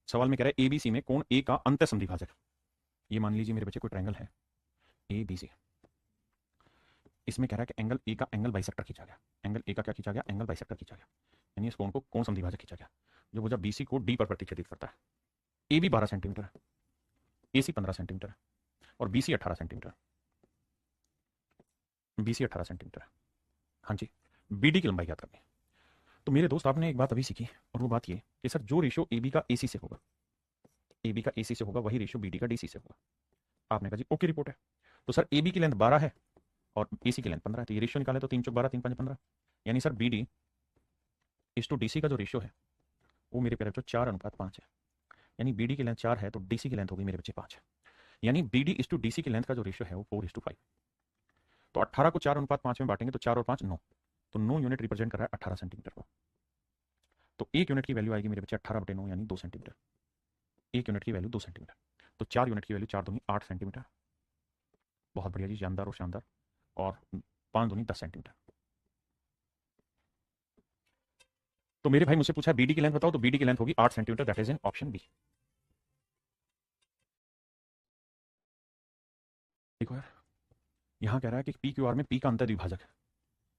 सवाल में कह रहा है एबीसी में कोण ए का अंत समद्विभाजक। ये मान लीजिए मेरे बच्चे कोई ट्रायंगल है ए बी सी। इसमें कह रहा है कि एंगल ए का एंगल बाइसेक्टर खींचा गया। एंगल ए का क्या खींचा गया? एंगल बाइसेक्टर खींचा गया, यानी इस कोण को कोण समद्विभाजक खींचा गया जो भुजा बीसी को डी पर प्रतिच्छेदित करता है। ए बी 12 सेंटीमीटर है, ए सी 15 सेंटीमीटर है और B C 18 centimetre. B C 18 centimetre है। हाँ जी, बी डी की लंबाई याद करनी है। तो मेरे दोस्त आपने एक बात अभी सीखी और वो बात ये कि सर जो रेशियो ए बी का ए सी से होगा, ए बी का ए सी से होगा वही रेशियो बी डी का डी सी से होगा। आपने कहा जी ओके रिपोर्ट है। तो सर ए बी की लेंथ 12 है और ए सी की लेंथ 15 है, तो ये रेशियो निकाले तो 3 × 12 3 × 5 15, यानी सर बी डी इस टू डी सी का जो रेशियो है वो मेरे प्यारे बच्चों 4:5 है। यानी बी डी की लेंथ 4 है तो डी सी की लेंथ होगी मेरे बच्चे 5 है। यानी बी डी इस टू डी सी की लेंथ का जो रेशियो है वो 4:5। तो 18 को 4:5 में बांटेंगे तो 4 और 5 9, तो 9 यूनिट रिप्रेजेंट कर रहा है 18 सेंटीमीटर को। तो 1 यूनिट की वैल्यू आएगी मेरे बच्चे 18/9 यानी 2 सेंटीमीटर। 1 यूनिट की वैल्यू 2 सेंटीमीटर, तो 4 यूनिट की वैल्यू 4 दूनी 8 सेंटीमीटर। बहुत बढ़िया जी, शानदार और शानदार। और 5 दूनी 10 सेंटीमीटर। तो मेरे भाई मुझसे पूछा बीडी की लेंथ बताओ, तो बीडी की लेंथ होगी 8 centimetre, that is in option B. देखो यार, यहां कह रहा है कि पी क्यू आर में पी का अंतर द्विभाजक है।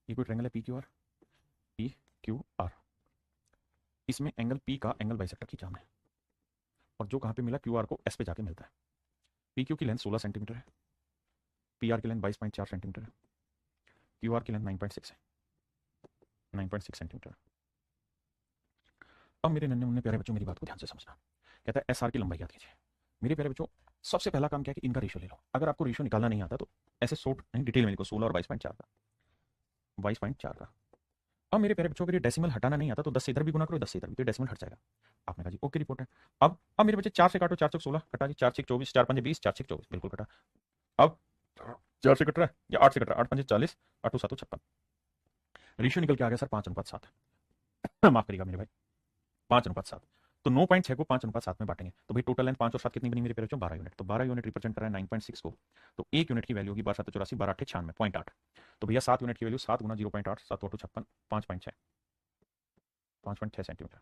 ये कोई ट्रायंगल है पी क्यू आर। इसमें एंगल पी का एंगल बाइसेक्टर खींचा हमने और जो कहां पे मिला क्यू आर को एस पे जाके मिलता है। पी क्यू की लेंथ 16 सेंटीमीटर है, पी आर की लेंथ 22.4 सेंटीमीटर है, क्यू आर की लेंथ 9.6 है, 9.6 सेंटीमीटर। अब मेरे नन्हे मुन्ने प्यारे बच्चों मेरी बात को ध्यान से समझना। कहता है एस आर की लंबाई याद कीजिए। मेरे प्यारे बच्चों सबसे पहला काम क्या है कि इनका रेशियो ले लो। अगर आपको रेशियो निकालना नहीं आता तो ऐसे शॉर्ट नहीं डिटेल में लिखो 16 और 22.4 का, 22.4 का। अब मेरे प्यारे बच्चों अगर ये डेसिमल हटाना नहीं आता तो 10 से इधर भी गुना करो, 10 से इधर भी, तो डेसिमल हट जाएगा। आपने कहा जी ओके रिपोर्ट है। अब मेरे बच्चे 4 से काटो, 4 चौक 16 कटा जी, 4 6 24, 4 5 20, 4 6 24 बिल्कुल कटा। अब 4 से कट रहा है या 8 से कट रहा है, 8 5 40, 8 7 56। रेशियो निकल के आ गया सर 5:7। माफ करिएगा मेरे भाई, 5:7। तो 9.6 को 5:7 में बांटेंगे तो भाई टोटल लेंथ 5 और 7 कितनी बनी मेरे प्यारे बच्चों? 12 यूनिट। तो 12 यूनिट रिप्रेजेंट कर रहा है 9.6 को, तो 1 यूनिट की वैल्यू होगी 12 7 84, 12 8 96, 0.8। तो भैया 7 यूनिट की वैल्यू 7 गुना 0.8, 7 8 56, 5.6, 5.6 सेंटीमीटर,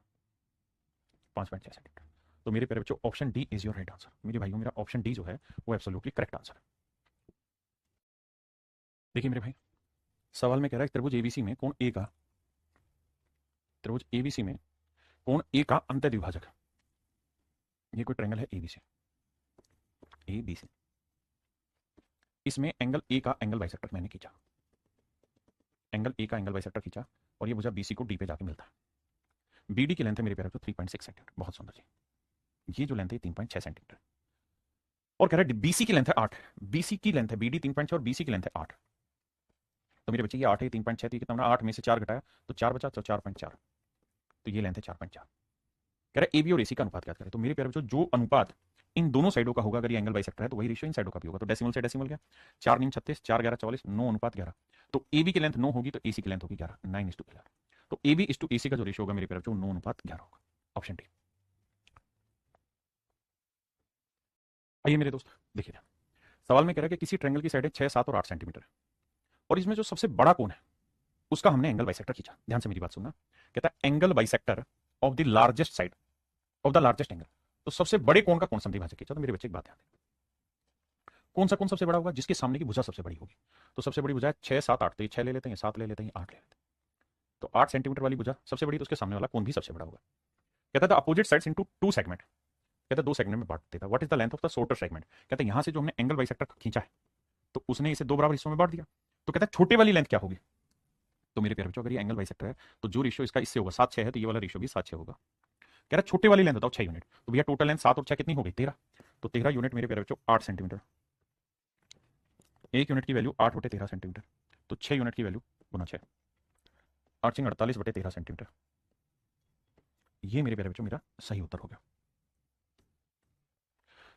5.6 सेंटीमीटर। तो मेरे प्यारे बच्चों option D is your right answer. मेरे भाइयों मेरा ऑप्शन डी जो है वो एब्सोल्युटली करेक्ट आंसर है। देखिए मेरे भाई, सवाल में कह रहा है त्रिभुज एबीसी में कोण ए का, त्रिभुज एबीसी में कोण ए का अंत द्विभाजक है। ये कोई ट्रायंगल है एबीसी, एबीसी। इसमें एंगल ए का एंगल बाइसेक्टर मैंने खींचा, एंगल ए का एंगल बाइसेक्टर खींचा और ये भुजा बीसी को डी पे जाके मिलता है। बीडी की लेंथ है मेरे प्यारे बच्चों 3.6 सेंटीमीटर। बहुत सुंदर जी, ये जो लेंथ है 3.6 सेंटीमीटर और कह रहा है बीसी की लेंथ है 8। बीसी की लेंथ है, बीडी 3.6 और बीसी की लेंथ है 8। तो मेरे बच्चे ये 8 है, 3.6 थी, कितना 8 में से 4 घटाया तो 4 बचा, तो 4.4। तो ये लेंथ है 4.4। कह रहा है एबी और एसी का अनुपात याद करें। तो मेरे प्यारे बच्चों जो अनुपात इन दोनों साइडों का होगा, अगर ये एंगल बाइसेक्टर है तो वही रेशियो इन साइडों का भी होगा। तो डेसिमल से डेसिमल गया, 4 9 36, 4 11 44, 9:11। तो एबी की लेंथ 9 होगी तो एसी की लेंथ होगी 11, 9:11। तो एबी इस टू एसी का जो रेशियो होगा मेरे प्यारे बच्चों 9:11 होगा। Option D. आइए मेरे दोस्त देखिए, सवाल में कह रहा है कि किसी ट्रायंगल की साइडें 6 7 और 8 सेंटीमीटर है और इसमें जो सबसे बड़ा कोण है उसका हमने एंगल बाइसेक्टर खींचा। ध्यान से मेरी बात सुनना। कहता है angle bisector of the largest side of the largest angle. तो सबसे बड़े कोण का कोण समद्विभाजक खींचा। तो मेरे बच्चे एक बात ध्यान दें, कौन सा कोण सबसे बड़ा होगा? जिसके सामने की भुजा सबसे बड़ी होगी। तो सबसे बड़ी भुजा है 6 7 8, तो ये 6 ले लेते हैं, 7 ले लेते हैं, 8 ले लेते हैं। तो 8 सेंटीमीटर वाली भुजा सबसे बड़ी, तो उसके सामने वाला कोण भी सबसे बड़ा होगा। कहता है the opposite sides into 2 segment. कहता है 2 सेगमेंट में बांट देता है। What is the length of the shorter segment? कहता है यहां से जो हमने एंगल बाइसेक्टर खींचा है तो उसने इसे 2 बराबर हिस्सों में बांट दिया। तो कहता है छोटे वाली लेंथ क्या होगी? तो मेरे प्यारे बच्चों अगर ये एंगल बाइसेक्टर है तो जो रेशियो इसका इससे होगा 7 6 है, तो ये वाला रेशियो भी 7 6 होगा। कह रहा है छोटे वाली लेंथ बताओ 6 यूनिट। तो भैया टोटल लेंथ 7 और 6 कितनी हो गई? 13। तो 13 यूनिट मेरे प्यारे बच्चों 8 सेंटीमीटर। 1 यूनिट की वैल्यू 8/13 सेंटीमीटर, तो 6 यूनिट की वैल्यू गुना 6, 8 48/13 सेंटीमीटर। ये मेरे प्यारे बच्चों मेरा सही उत्तर हो गया,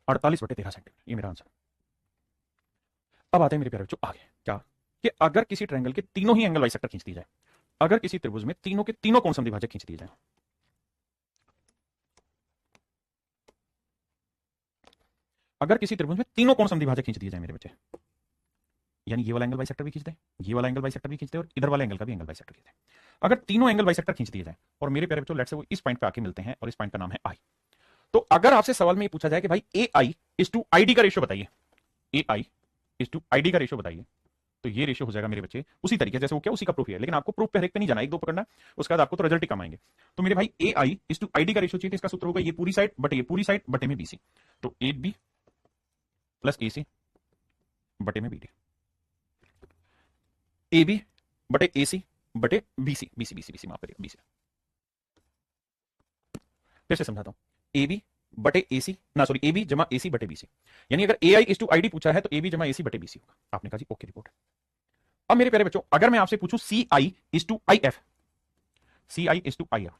48/13 सेंटीमीटर, ये मेरा आंसर। अब आते हैं मेरे प्यारे बच्चों आगे, क्या कि अगर किसी ट्रायंगल के तीनों ही एंगल बाइसेक्टर खींच दिए जाए, अगर किसी त्रिभुज में तीनों के तीनों कोण समद्विभाजक खींच दिए जाए, अगर किसी त्रिभुज में तीनों कोण समद्विभाजक खींच दिए जाए मेरे बच्चे, यानी ये वाला एंगल बाइसेक्टर भी खींच दे, ये वाला एंगल बाइसेक्टर भी खींच दे, और इधर वाले एंगल का भी एंगल बाइसेक्टर खींच दे, अगर तीनों एंगल बाइसेक्टर खींच दिए जाए और मेरे प्यारे बच्चों लेट्स से वो इस पॉइंट पे आके मिलते हैं और इस पॉइंट का नाम है आई, तो अगर आपसे सवाल में ये पूछा जाए कि भाई ए आई इज टू आई डी का रेशियो बताइए, ए आई इज टू आई डी का रेशियो बताइए, तो ये रेशियो हो जाएगा मेरे बच्चे उसी तरीके जैसे वो क्या उसी का प्रूफ है, लेकिन आपको प्रूफ पे हर एक पे नहीं जाना, एक दो पकड़ना, उसके बाद आपको तो रिजल्ट ही कम आएंगे। तो मेरे भाई ए आई इज टू आई डी का रेशियो चाहिए, तो इसका सूत्र होगा ये पूरी साइड बटे ये पूरी साइड बटे में बीसी, तो A B plus A C बटे में बी डी, ए बी बटे ए सी बटे B C, B C B C B C माफ करिए बी सी, फिर से समझाता हूं, ए बी बटे ए सी ना सॉरी ए बी जमा ए सी बटे बी सी, यानी अगर ए आई इज टू आई डी पूछा है तो ए बी जमा ए सी बटे बी सी होगा। आपने कहा जी ओके रिपोर्ट। अब मेरे प्यारे बच्चों अगर मैं आपसे पूछूं C I is to I F, C I is to I F,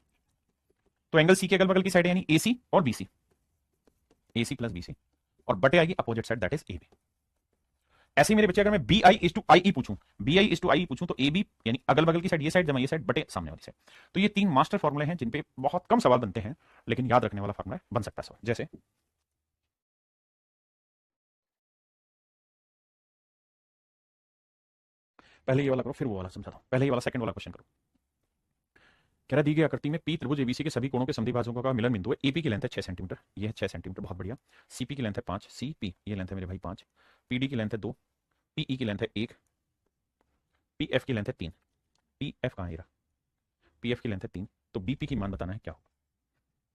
तो एंगल सी के अगल बगल की साइड यानी ए सी और B C, A C plus B C, और बटे आएगी opposite side that is A B. ऐसे ही मेरे बच्चे अगर मैं B I is to I E पूछूं, B I is to I पूछूं, तो ए बी यानी अगल बगल की साइड ये साइड जमा ये साइड बटे सामने वाली साइड। तो ये तीन मास्टर फॉर्मूले हैं जिन पे बहुत कम सवाल बनते हैं, लेकिन याद रखने वाला फॉर्मूला बन सकता है सवाल। जैसे पहले ये वाला करो फिर वो वाला समझाता हूं, पहले ये वाला सेकंड वाला क्वेश्चन करो। कह रहा दी गई आकृति में पी त्रिभुज एबीसी के सभी कोणों के समद्विभाजकों का मिलन बिंदु है, एपी की लेंथ है 6 सेंटीमीटर, ये है 6 सेंटीमीटर, बहुत बढ़िया। सीपी की लेंथ है 5, सीपी ये लेंथ है मेरे भाई 5, पीडी की लेंथ है 2, पीई की लेंथ है 1, पीएफ की लेंथ है 3, पीएफ कहां है, पीएफ की लेंथ है 3, तो बीपी की मान बताना है क्या होगा,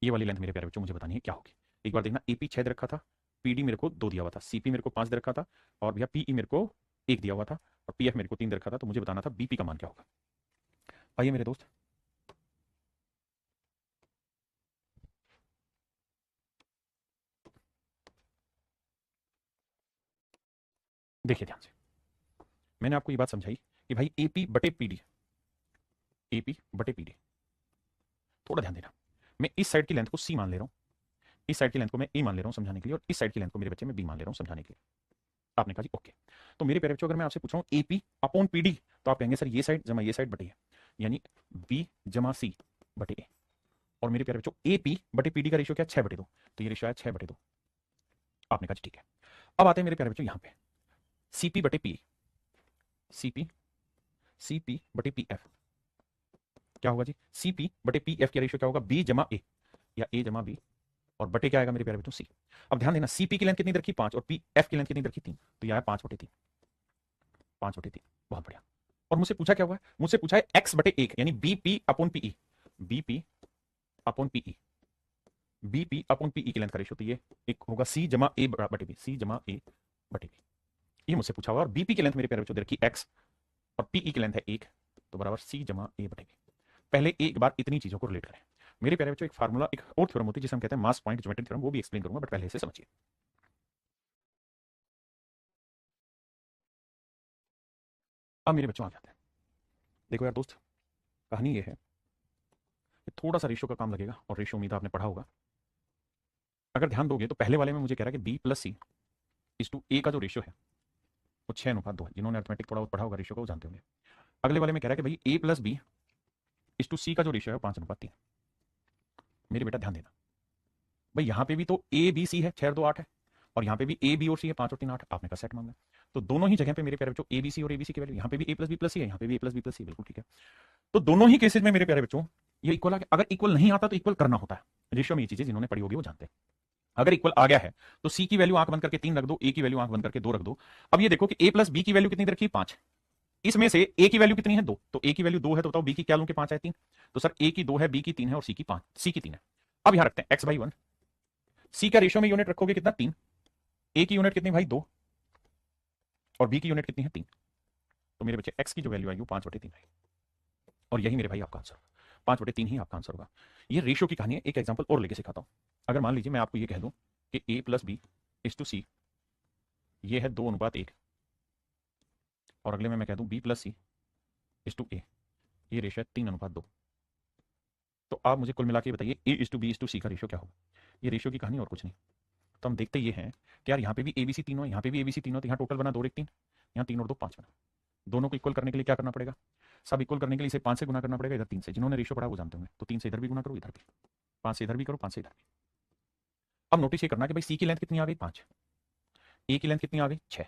ये वाली लेंथ मेरे प्यारे बच्चों मुझे बतानी है क्या होगी। एक बार देखना, एपी 6 दे रखा था, पीडी मेरे को 2 दिया हुआ था, सीपी मेरे को 5 दे रखा था, और भैया पीई मेरे को 1 दिया हुआ था, और पीएफ मेरे को 3 दे रखा था, तो मुझे बताना था बीपी का मान क्या होगा। आइए मेरे दोस्त, देखिए ध्यान से, मैंने आपको ये बात समझाई कि भाई एपी बटे पीडी, एपी बटे पीडी, थोड़ा ध्यान देना, मैं इस साइड की लेंथ को सी मान ले रहा हूं, इस साइड की लेंथ को मैं ए मान ले रहा हूं समझाने के लिए, और इस साइड की लेंथ को मेरे बच्चे में बी मान ले रहा हूं समझाने के लिए। आपने कहा जी ओके। तो मेरे प्यारे बच्चों अगर मैं आपसे पूछ रहा हूं एपी अपॉन पीडी, तो आप कहेंगे सर ये साइड जमा ये साइड बटे, यानी बी जमा सी बटे ए, और मेरे प्यारे बच्चों एपी बटे पीडी का रेशियो क्या है 6/2, तो ये रेशियो है 6/2। आपने कहा जी ठीक है। अब आते हैं मेरे प्यारे बच्चों यहां पे सीपी बटे पी, सीपी सीपी बटे पी एफ क्या होगा जी, सीपी बटे पी एफ का रेशियो क्या होगा, बी जमा ए या ए जमा बी, और बटे क्या आएगा मेरे प्यारे बच्चों सी। अब ध्यान देना सीपी की लेंथ कितनी रखी 5 और पी एफ की लेंथ कितनी रखी 3, तो यह है 5/3, 5/3, बहुत बढ़िया। और मुझसे पूछा क्या हुआ है, मुझसे पूछा है एक्स बटे 1 यानी BP upon PE, BP upon PE, BP upon PE की लेंथ का रेशियो, तो ये एक होगा सी जमा ए बटे बी, सी जमा ए बटे बी, ये मुझसे पूछा हुआ। और बीपी की लेंथ मेरे प्यारे बच्चों दे रखी एक्स और पीई की लेंथ है 1, तो बराबर सी जमा ए बटे बी। पहले एक बार इतनी चीजों को रिलेट करें मेरे प्यारे बच्चों, एक फार्मूला एक और थ्योरम होती है जिसे हम कहते हैं मास पॉइंट ज्योमेट्री थ्योरम, वो भी एक्सप्लेन करूंगा, बट पहले इसे समझिए। अब मेरे बच्चों आ जाते हैं, देखो यार दोस्त, कहानी ये है कि थोड़ा सा रेशियो का काम लगेगा, और रेशियो उम्मीद आपने पढ़ा होगा, अगर ध्यान दोगे तो पहले वाले में मुझे कह रहा है कि B plus C is to A का जो रेशियो है वो 6:2 है, जिन्होंने अर्थमेटिक थोड़ा पढ़ा होगा रेशियो को वो जानते होंगे। अगले वाले में कह रहा है कि भाई ए plus B is to C का जो रेशियो है 5:3। मेरे बेटा ध्यान देना, भाई यहाँ पे भी तो ए बी सी है 6 और 2 8 है, और यहाँ पे भी ए बी और सी है 5 और 3 8, आपने कहा सेट मामला, तो दोनों ही जगह पे मेरे प्यारे बच्चों ए बी सी और ए बी सी की वैल्यू, यहाँ पे भी ए प्लस बी प्लस सी है, यहाँ पे भी ए प्लस बी प्लस सी, बिल्कुल ठीक है। तो दोनों ही केसेस में मेरे प्यारे बच्चों ये इक्वल आ गया, अगर इक्वल नहीं आता तो इक्वल करना होता है, रेशियो में ये चीजें जिन्होंने पढ़ी होगी वो जानते हैं। अगर इक्वल आ गया है तो सी की वैल्यू आंख बंद करके 3 रख दो, ए की वैल्यू आंख बंद करके 2 रख दो। अब ये देखो कि ए प्लस बी की वैल्यू कितनी रखी है 5, इसमें से ए की वैल्यू कितनी है 2, तो ए की वैल्यू 2 है, तो बताओ बी की क्या लूं कि 5 है 3, तो सर ए की 2 है, बी की 3 है, और सी की 5, सी की 3 है। अब यहां रखते हैं x/1, सी का रेशियो में यूनिट रखोगे कितना 3, ए की यूनिट कितनी भाई 2, और बी की यूनिट कितनी है 3, तो मेरे बच्चे x की जो वैल्यू आई वो 5/3 है, और यही मेरे भाई आपका आंसर, 5/3 ही आपका आंसर होगा। ये रेशियो की कहानी है, एक एग्जांपल और लेके सिखाता हूं। अगर मान लीजिए मैं आपको ये कह दूं कि a plus B is to C, ये है 2:1, और अगले में मैं कह दूं B plus C is to A, ये रेशियो है 3:2। तो आप मुझे कुल मिला के बताइए A is to B is to C का रेशियो क्या होगा। ये रेशियो की कहानी और कुछ नहीं। तो हम देखते ये हैं कि यार यहाँ पे भी ए बी सी तीनों है, यहाँ पे भी ए बी सी तीनों, तो यहाँ टोटल बना 2 और 1 3, यहाँ 3 और 2 5 बना। दोनों को इक्वल करने के लिए क्या करना पड़ेगा, सब इक्वल करने के लिए इसे 5 से गुना करना पड़ेगा, इधर 3 से। जिन्होंने रेशियो पढ़ा वो जानते होंगे। तो 3 से इधर भी गुना करो, इधर भी 5 से इधर भी करो, 5 से इधर भी। अब नोटिस ये करना कि भाई सी की लेंथ कितनी आ गई 5, ए की लेंथ कितनी आ गई 6,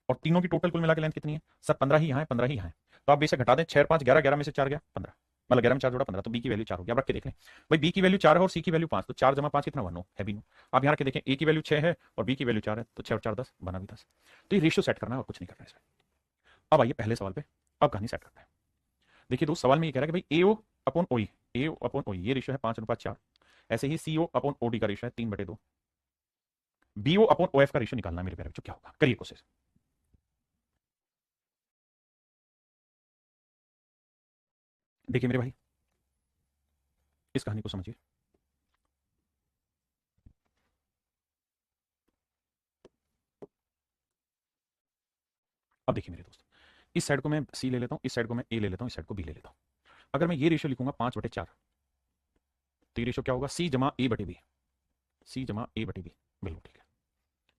और तीनों की टोटल कुल मिला के लेंथ कितनी है सर 15 ही यहाँ है, 15 ही यहाँ है। तो आप बेशक घटा दें, 6 और 5 11, 11 में से 4 गया 15, मतलब 11 में 4 जोड़ा 15, तो बी की वैल्यू 4 हो गया। अब रख के देख लें भाई, बी की वैल्यू 4 है और सी की वैल्यू 5, तो 4 जमा 5 कितना हुआ 9 है, भी 9। अब यहाँ रख के देखें, ए की वैल्यू 6 है और बी की वैल्यू 4 है, तो 6 और 4 10, बना भी 10। तो ये रेशियो सेट करना है और कुछ नहीं करना है इसमें। अब आइए पहले सवाल पे, अब कहानी सेट करते हैं। देखिए दोस्त, सवाल में ये कह रहा है कि भाई एओ अपॉन ओई, एओ अपॉन ओई ये रेशियो है 5:4। ऐसे ही सीओ अपॉन ओडी का रेशियो है 3/2। बीओ अपॉन ओएफ का रेशियो निकालना है मेरे प्यारे बच्चों, क्या होगा, करिए कोशिश। देखिए मेरे भाई, इस कहानी को समझिए। अब देखिए मेरे दोस्त, इस साइड को मैं सी ले लेता हूं, इस साइड को मैं ए ले लेता हूं, इस साइड को बी ले लेता हूं। अगर मैं ये रेशियो लिखूंगा 5/4, तो ये रेशियो क्या होगा, सी जमा ए बटे बी, सी जमा ए बटे बी। बिल्कुल ठीक है।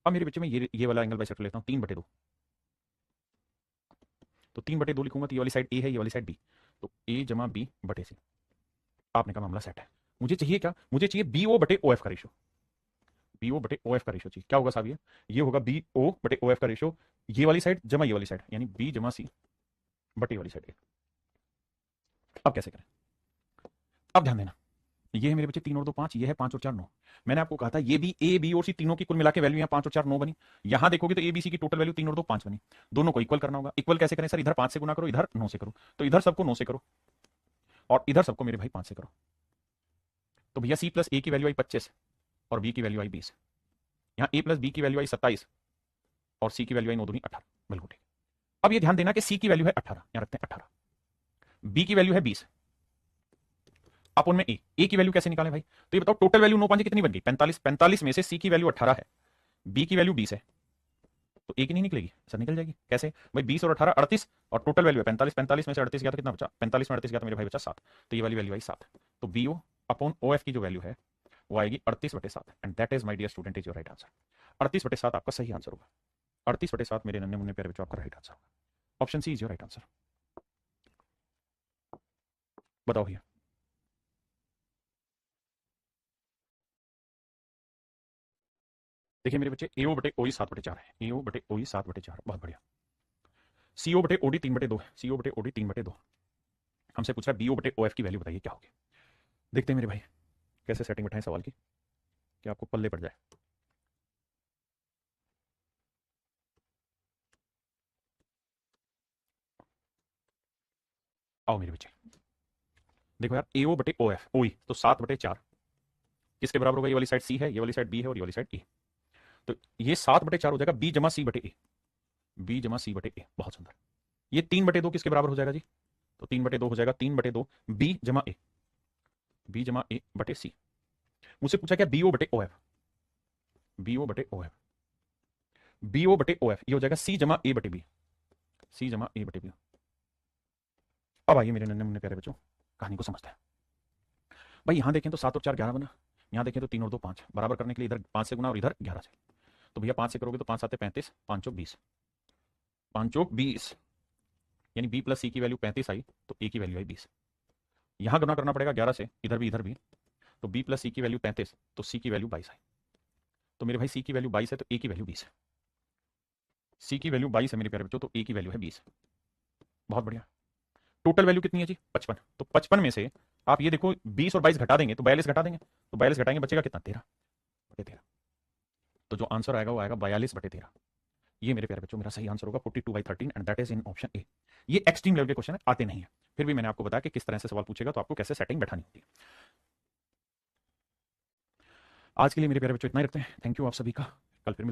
अब मेरे बच्चे में ये वाला एंगल बाइसेक्टर लेता हूँ 3/2। तो 3/2 लिखूंगा तो ये वाली साइड ए है, ये वाली साइड बी, तो ए जमा बी बटे सी। आपने कहा मामला सेट है। मुझे चाहिए क्या, मुझे चाहिए बी ओ बटे ओ एफ का रेशियो, बी ओ बटे ओ एफ का रेशियो चाहिए। क्या होगा साहब, ये होगा बी ओ बटे ओ एफ का रेशियो, ये वाली साइड जमा ये वाली साइड, यानी बी जमा सी बटे ये वाली साइड। अब कैसे करें, अब ध्यान देना, ये है मेरे बच्चे 3 और 2 5, ये है 5 और 4 9। मैंने आपको कहा था ये भी ए बी और सी तीनों की कुल मिला के वैल्यू यहाँ 5 और 4 9 बनी। यहां देखोगे तो ए बी सी की टोटल वैल्यू 3 और 2 5 बनी। दोनों को इक्वल करना होगा। इक्वल कैसे करें सर, इधर 5 से गुना करो, इधर 9 से करो। तो इधर सबको 9 से करो और इधर सबको मेरे भाई 5 से करो। तो भैया सी प्लस ए की वैल्यू आई 25 और बी की वैल्यू आई 20। यहाँ ए प्लस बी की वैल्यू आई 27 और सी की वैल्यू आई 9 दूनी 18। बिल्कुल ठीक। अब ये ध्यान देना कि सी की वैल्यू है 18, यहाँ रखते हैं 18, बी की वैल्यू है 20 अपन में ए की वैल्यू कैसे निकालें भाई। तो ये बताओ टोटल वैल्यू 9 5 कितनी बन गई 45, 45 में से सी की वैल्यू 18 है, बी की वैल्यू 20 है, तो ए की नहीं निकलेगी सर, निकल जाएगी। कैसे भाई, 20 और 18 38 और टोटल वैल्यू है 45, 45 में से 38 गया तो कितना बचा, 45 में 38 गया तो मेरे भाई बचा 7, तो ये वाली वैल्यू आई 7। तो B O upon O F की जो वैल्यू है वो आएगी 38/7, and that is my dear student is your right answer. 38/7 आपका सही आंसर होगा। 38/7 मेरे नन्हे मुन्ने प्यारे बच्चों आपका राइट आंसर होगा। Option C is your right answer. बताओ भैया। देखिए मेरे बच्चे, एओ बटे ओई 7/4 है, एओ बटे ओई 7/4, बहुत बढ़िया। सीओ बटे ओडी 3/2 है, सीओ बटे ओडी 3/2। हमसे पूछ रहा है बीओ बटे ओएफ की वैल्यू बताइए क्या होगी। देखते हैं मेरे भाई कैसे सेटिंग बैठाएं सवाल की कि आपको पल्ले पड़ जाए। आओ मेरे बच्चे, देखो यार, एओ बटे ओ एफ ओई तो 7/4 किसके बराबर होगा, ये वाली साइड सी है, ये वाली साइड बी है और ये वाली साइड ए। तो ये 7/4 हो जाएगा बी जमा सी बटे ए, बी जमा सी बटे ए। बहुत सुंदर। ये 3/2 किसके बराबर हो जाएगा जी, तो 3/2 हो जाएगा 3/2 बी जमा ए, बी जमा ए बटे सी। मुझसे पूछा क्या, बीओ बटे ओ एफ, बीओ बटे ओ एफ, बीओ बटे ओ एफ ये हो जाएगा सी जमा ए बटे बी, सी जमा ए बटे बी। अब आइए मेरे नन्हे मुन्ने प्यारे बच्चों, कहानी को समझते हैं। भाई यहां देखें तो 7 और 4 11 बना, यहां देखें तो 3 और 2 5, बराबर करने के लिए इधर 5 से गुना और इधर 11 से। तो भैया 5 से करोगे तो 5 7 35, 5 चौक 20, 5 चौक 20, यानी बी प्लस सी की वैल्यू 35 आई तो ए की वैल्यू आई 20। यहां गुना करना पड़ेगा 11 से, इधर भी, तो बी प्लस सी की वैल्यू 35 तो सी की वैल्यू 22 आई। तो मेरे भाई सी की वैल्यू 22 है तो ए की वैल्यू 20 है, सी की वैल्यू 22 है मेरे प्यारे बच्चों, तो ए की वैल्यू है 20। बहुत बढ़िया। टोटल वैल्यू कितनी है जी 55, तो 55 में से आप ये देखो 20 और 22 घटा देंगे तो 42 घटा देंगे, तो 42 घटाएंगे बचेगा कितना 13/13। तो जो आंसर आएगा वो आएगा 42/13। ये मेरे प्यारे बच्चों मेरा सही आंसर होगा 42/13, and that is in option A. ये एक्सट्रीम लेवल के क्वेश्चन है, आते नहीं है, फिर भी मैंने आपको बताया कि किस तरह से सवाल पूछेगा तो आपको कैसे सेटिंग बैठानी होती है। आज के लिए मेरे प्यारे बच्चों इतना ही रखते हैं। थैंक यू आप सभी का, कल फिर मिलते हैं।